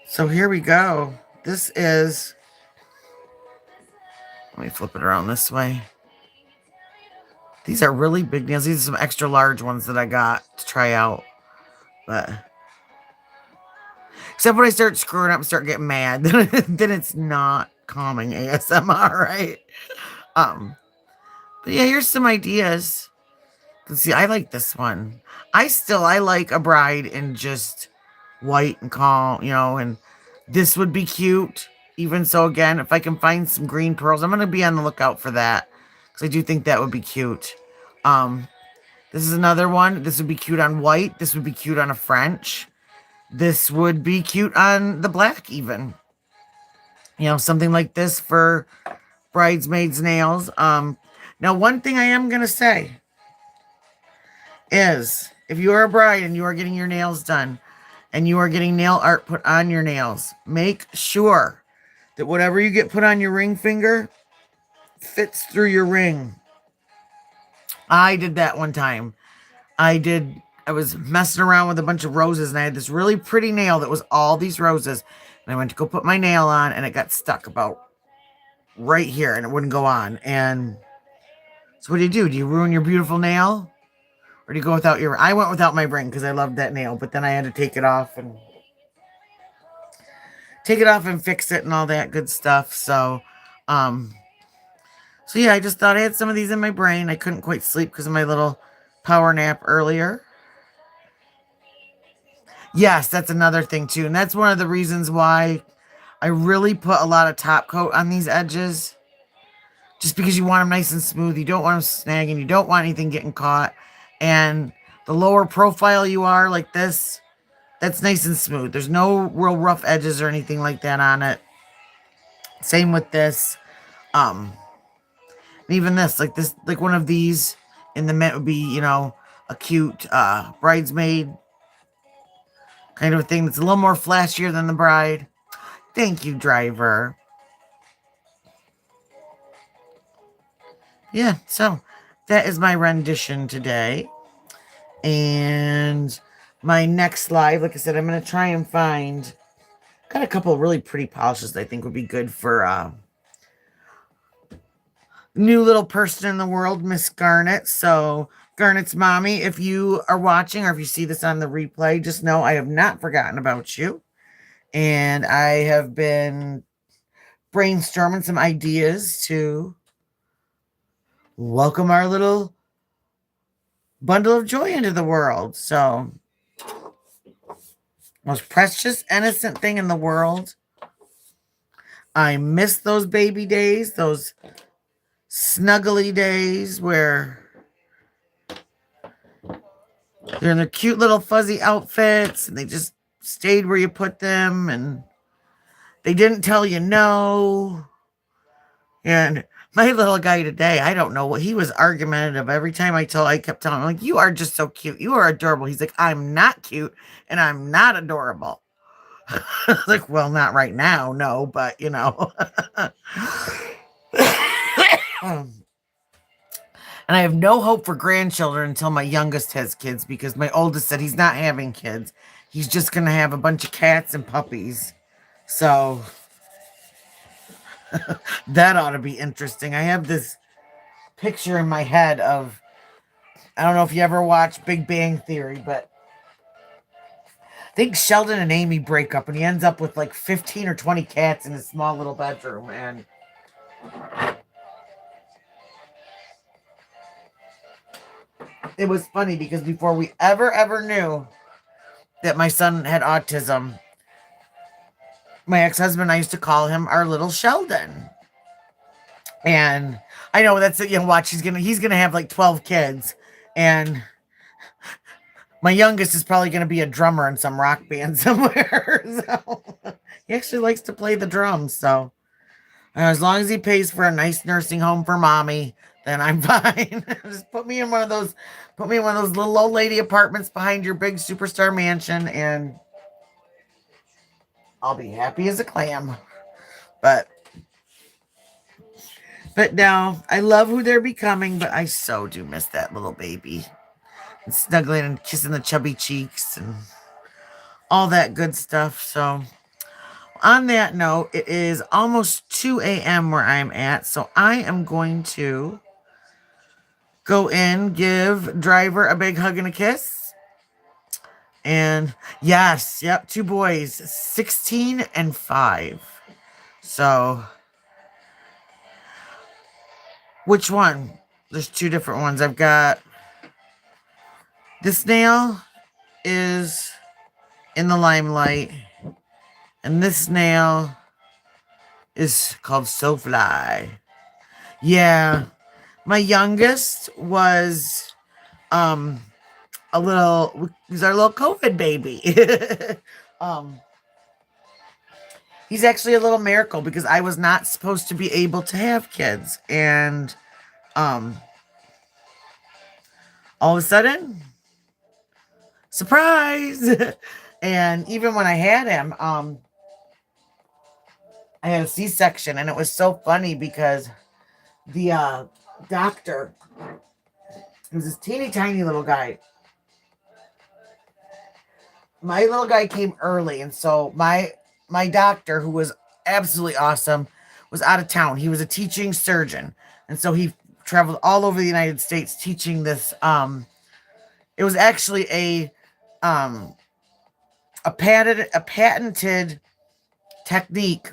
So here we go. This is. Let me flip it around this way. These are really big nails. These are some extra large ones that I got to try out. But except when I start screwing up and start getting mad, then it's not calming ASMR, right? But yeah, here's some ideas. Let's see, I like this one. I like a bride in just white and calm, and this would be cute. Even so, again, if I can find some green pearls, I'm gonna be on the lookout for that. Because I do think that would be cute. This is another one. This would be cute on white. This would be cute on a French. This would be cute on the black even. Something like this for bridesmaids' nails. Now, one thing I am going to say is if you are a bride and you are getting your nails done and you are getting nail art put on your nails, make sure that whatever you get put on your ring finger fits through your ring. I did that one time. I was messing around with a bunch of roses and I had this really pretty nail that was all these roses. And I went to go put my nail on and it got stuck about right here and it wouldn't go on. And so what do you do? Do you ruin your beautiful nail? Or do you go without your... I went without my ring because I loved that nail. But then I had to take it off and fix it and all that good stuff. So yeah, I just thought I had some of these in my brain. I couldn't quite sleep because of my little power nap earlier. Yes, that's another thing too. And that's one of the reasons why I really put a lot of top coat on these edges. Just because you want them nice and smooth. You don't want them snagging. You don't want anything getting caught. And the lower profile you are like this, that's nice and smooth. There's no real rough edges or anything like that on it. Same with this. Even this, like one of these in the mint would be, a cute bridesmaid kind of a thing that's a little more flashier than the bride. Thank you, Driver. Yeah, so that is my rendition today. And my next live, like I said, I'm going to try and find... Got a couple of really pretty polishes that I think would be good for new little person in the world, Miss Garnet. So, Garnet's mommy, if you are watching or if you see this on the replay, just know I have not forgotten about you. And I have been brainstorming some ideas to welcome our little bundle of joy into the world. So, most precious, innocent thing in the world. I miss those baby days, those snuggly days where they're in their cute little fuzzy outfits and they just stayed where you put them and they didn't tell you no. And my little guy today, I don't know what he was argumentative every time I kept telling him, like, you are just so cute. You are adorable. He's like, I'm not cute and I'm not adorable. Like, well, not right now, no, but And I have no hope for grandchildren until my youngest has kids because my oldest said he's not having kids. He's just going to have a bunch of cats and puppies. So that ought to be interesting. I have this picture in my head of, I don't know if you ever watched Big Bang Theory, but I think Sheldon and Amy break up and he ends up with like 15 or 20 cats in his small little bedroom. And it was funny because before we ever knew that my son had autism, my ex-husband and I used to call him our little Sheldon. And I know that's it, watch, he's gonna have like 12 kids. And my youngest is probably gonna be a drummer in some rock band somewhere. So he actually likes to play the drums. So as long as he pays for a nice nursing home for mommy, then I'm fine. Just put me in one of those little old lady apartments behind your big superstar mansion, and I'll be happy as a clam. But no, I love who they're becoming, but I so do miss that little baby. And snuggling and kissing the chubby cheeks and all that good stuff. So on that note, it is almost 2 a.m. where I'm at. So I am going to go in, give Driver a big hug and a kiss. And yes, yep, 2 boys, 16 and 5. So which one? There's 2 different ones. I've got this nail is in the limelight, and this nail is called So Fly. Yeah, my youngest was he's our little COVID baby. He's actually a little miracle because I was not supposed to be able to have kids, and all of a sudden, surprise. And even when I had him, I had a C-section, and it was so funny because the doctor, he was this teeny tiny little guy. My little guy came early, and so my doctor, who was absolutely awesome, was out of town. He was a teaching surgeon, and so he traveled all over the United States teaching this. It was actually a patented technique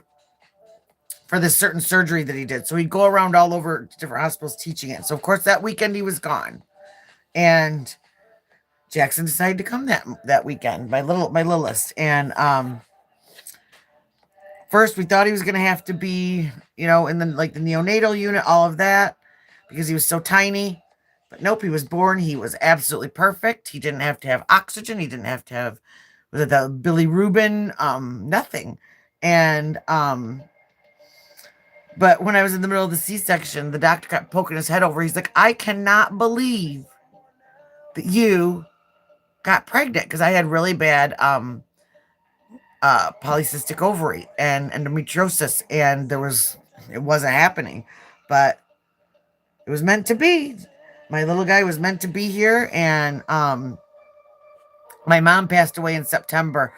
for this certain surgery that he did. So he'd go around all over different hospitals teaching it. So of course that weekend he was gone, and Jackson decided to come that weekend. My littlest, and first we thought he was going to have to be, in the the neonatal unit, all of that, because he was so tiny. But nope, he was born. He was absolutely perfect. He didn't have to have oxygen. He didn't have to have the Billy Rubin, nothing. And but when I was in the middle of the C-section, the doctor kept poking his head over. He's like, I cannot believe that you got pregnant, because I had really bad polycystic ovary and endometriosis, and it wasn't happening, but it was meant to be. My little guy was meant to be here, and my mom passed away in September,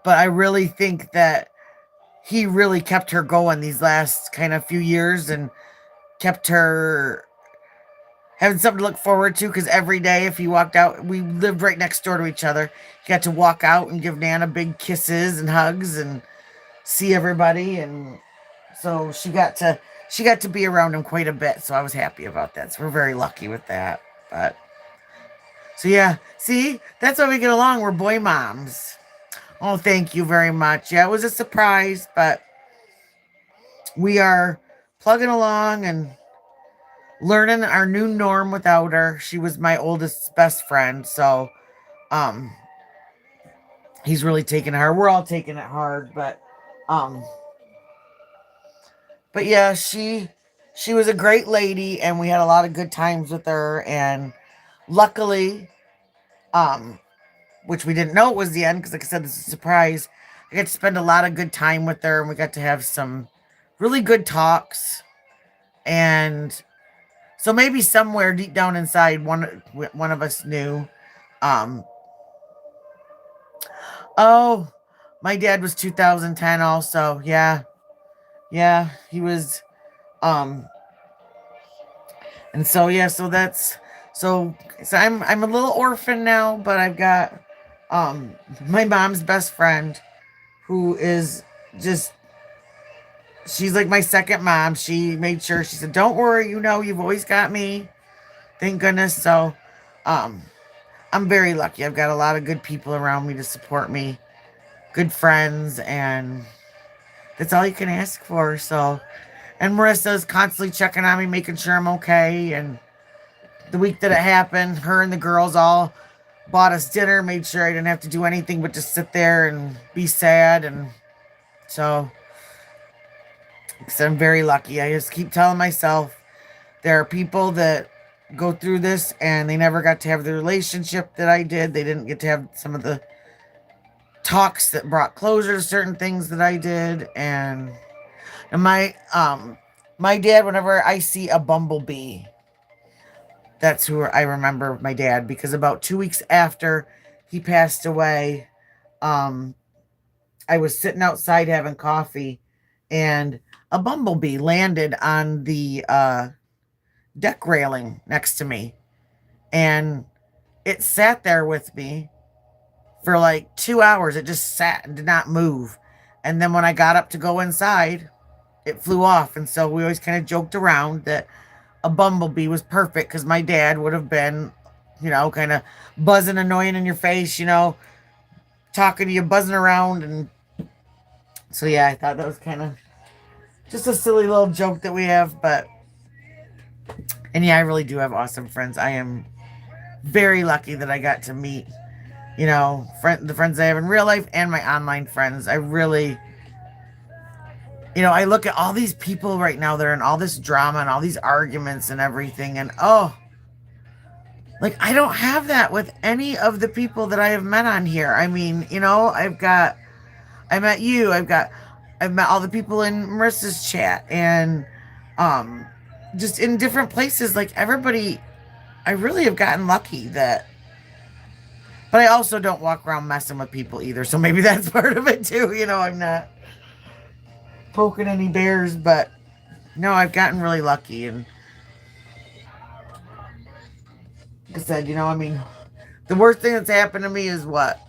but I really think that he really kept her going these last kind of few years and kept her having something to look forward to, because every day if he walked out, we lived right next door to each other. He got to walk out and give Nana big kisses and hugs and see everybody, and so she got to be around him quite a bit. So I was happy about that. So we're very lucky with that. But so yeah, see, that's why we get along. We're boy moms. Oh, thank you very much. Yeah, it was a surprise, but we are plugging along and learning our new norm without her. She was my oldest best friend, so he's really taking her. We're all taking it hard, but yeah, she was a great lady, and we had a lot of good times with her, and luckily, which we didn't know it was the end, because like I said, this is a surprise. I got to spend a lot of good time with her, and we got to have some really good talks, and So maybe somewhere deep down inside, one of us knew. Um, oh, my dad was 2010 also. Yeah, yeah, he was. Um, and so yeah, so I'm a little orphan now, but I've got my mom's best friend who is just she's like my second mom. She made sure she said, "Don't worry, you've always got me." Thank goodness. So, um, I'm very lucky. I've got a lot of good people around me to support me, good friends, and that's all you can ask for. So, and Marissa's constantly checking on me, making sure I'm okay. And the week that it happened, her and the girls all bought us dinner, made sure I didn't have to do anything but just sit there and be sad. And so, because I'm very lucky. I just keep telling myself there are people that go through this and they never got to have the relationship that I did. They didn't get to have some of the talks that brought closure to certain things that I did. And my dad, whenever I see a bumblebee, that's who I remember my dad, because about 2 weeks after he passed away, um, I was sitting outside having coffee and a bumblebee landed on the deck railing next to me. And it sat there with me for like 2 hours. It just sat and did not move. And then when I got up to go inside, it flew off. And so we always kind of joked around that a bumblebee was perfect because my dad would have been, kind of buzzing, annoying in your face, talking to you, buzzing around. And so, yeah, I thought that was kind of just a silly little joke that we have. And yeah, I really do have awesome friends. I am very lucky that I got to meet, the friends I have in real life and my online friends. I really, I look at all these people right now that are in all this drama and all these arguments and everything. And like, I don't have that with any of the people that I have met on here. I mean, I met you. I've met all the people in Marissa's chat and, just in different places. Like everybody, I really have gotten lucky but I also don't walk around messing with people either. So maybe that's part of it too. I'm not poking any bears, but no, I've gotten really lucky. And like I said, the worst thing that's happened to me is what?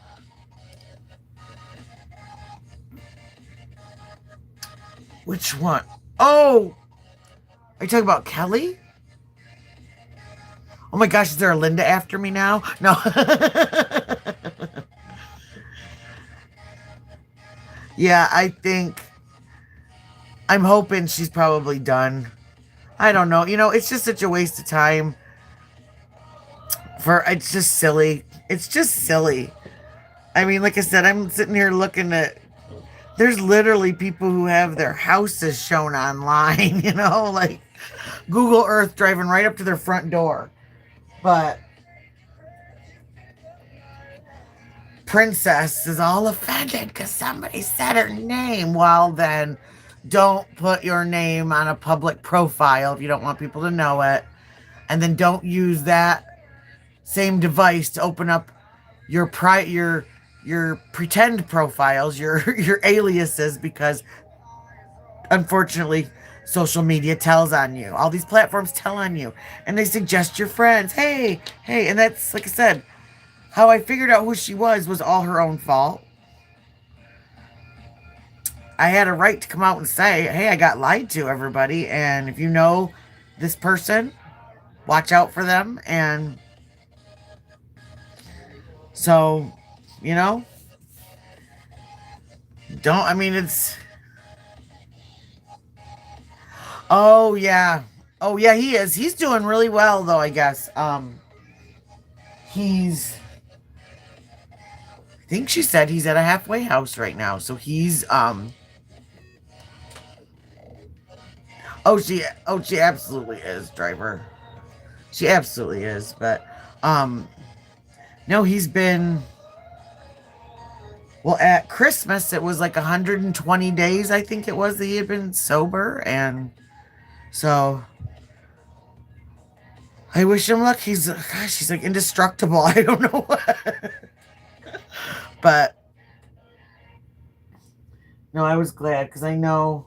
Which one? Oh, are you talking about Kelly? Oh my gosh, is there a Linda after me now? No. Yeah, I'm hoping she's probably done. I don't know. It's just such a waste of time. It's just silly. It's just silly. I mean, like I said, I'm sitting here looking at. There's literally people who have their houses shown online, like Google Earth driving right up to their front door. But Princess is all offended because somebody said her name. Well, then don't put your name on a public profile if you don't want people to know it. And then don't use that same device to open up your pretend profiles, your aliases, because unfortunately social media tells on you. All these platforms tell on you and they suggest your friends. Hey, and that's, like I said, how I figured out who she was all her own fault. I had a right to come out and say, hey, I got lied to, everybody. And if you know this person, watch out for them. And so, I mean, oh, yeah. Oh, yeah, he is. He's doing really well, though, I guess. I think she said he's at a halfway house right now. So he's, she absolutely is, driver. She absolutely is. But, no, he's been, well, at Christmas, it was like 120 days, I think it was, that he had been sober. And so, I wish him luck. He's like indestructible. I don't know what. But no, I was glad because I know,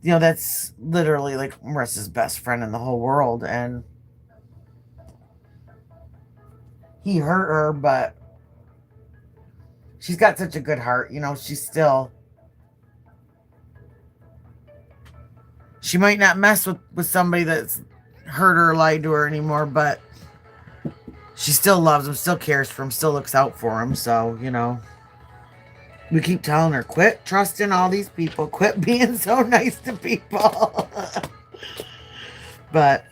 that's literally like Marissa's best friend in the whole world. And he hurt her, but she's got such a good heart. She might not mess with somebody that's hurt her or lied to her anymore, but she still loves him, still cares for him, still looks out for him. So, we keep telling her, quit trusting all these people, quit being so nice to people. But,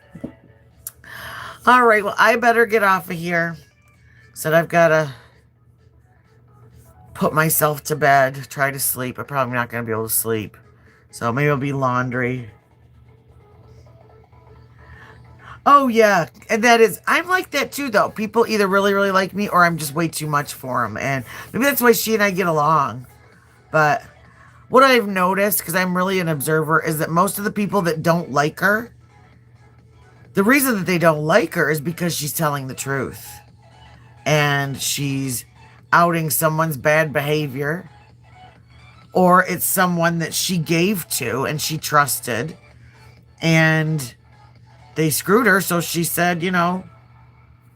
all right, well, I better get off of here. Said I've got to put myself to bed, try to sleep. I'm probably not going to be able to sleep. So maybe it'll be laundry. Oh, yeah. And I'm like that too, though. People either really, really like me or I'm just way too much for them. And maybe that's why she and I get along. But what I've noticed, because I'm really an observer, is that most of the people that don't like her, the reason that they don't like her is because she's telling the truth. And she's outing someone's bad behavior. Or it's someone that she gave to and she trusted. And they screwed her, so she said,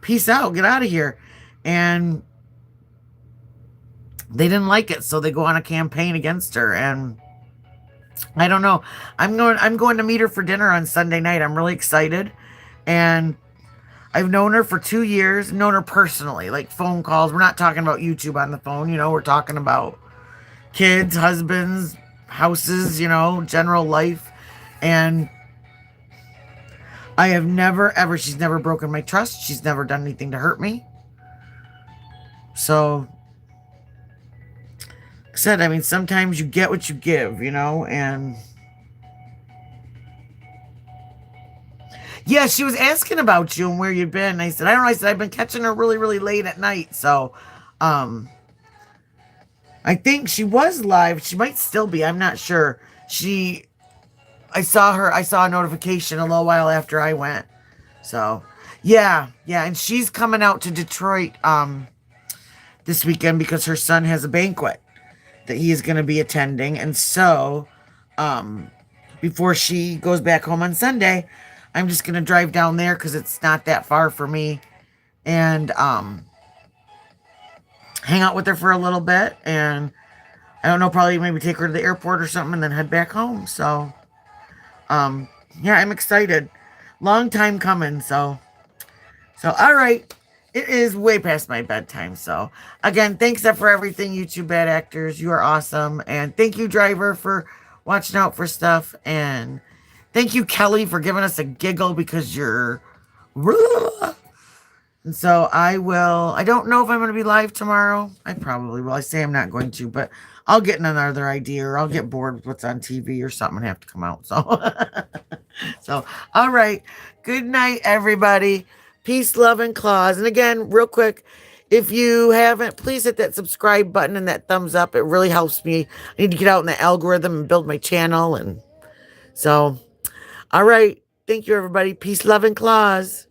peace out, get out of here. And they didn't like it, so they go on a campaign against her. And I don't know. I'm going to meet her for dinner on Sunday night. I'm really excited. And I've known her for 2 years, known her personally, like phone calls. We're not talking about YouTube on the phone, we're talking about kids, husbands, houses, general life. And I have never, ever, she's never broken my trust. She's never done anything to hurt me. So, like I said, sometimes you get what you give, and yeah, she was asking about you and where you'd been. I said, I don't know. I said, I've been catching her really, really late at night. So, I think she was live. She might still be. I'm not sure. I saw a notification a little while after I went. So, yeah. And she's coming out to Detroit this weekend because her son has a banquet that he is going to be attending. And so, before she goes back home on Sunday, I'm just going to drive down there because it's not that far for me. And hang out with her for a little bit. And I don't know, probably maybe take her to the airport or something and then head back home. So, yeah, I'm excited. Long time coming, so all right. It is way past my bedtime. So again, thanks for everything, you two bad actors. You are awesome. And thank you, Driver, for watching out for stuff. And thank you, Kelly, for giving us a giggle because you're and so I don't know if I'm going to be live tomorrow. I probably will. I say I'm not going to, but I'll get another idea or I'll get bored with what's on TV or something and have to come out. So, all right. Good night, everybody. Peace, love, and Clawz. And again, real quick, if you haven't, please hit that subscribe button and that thumbs up. It really helps me. I need to get out in the algorithm and build my channel. And so, all right. Thank you, everybody. Peace, love, and Clawz.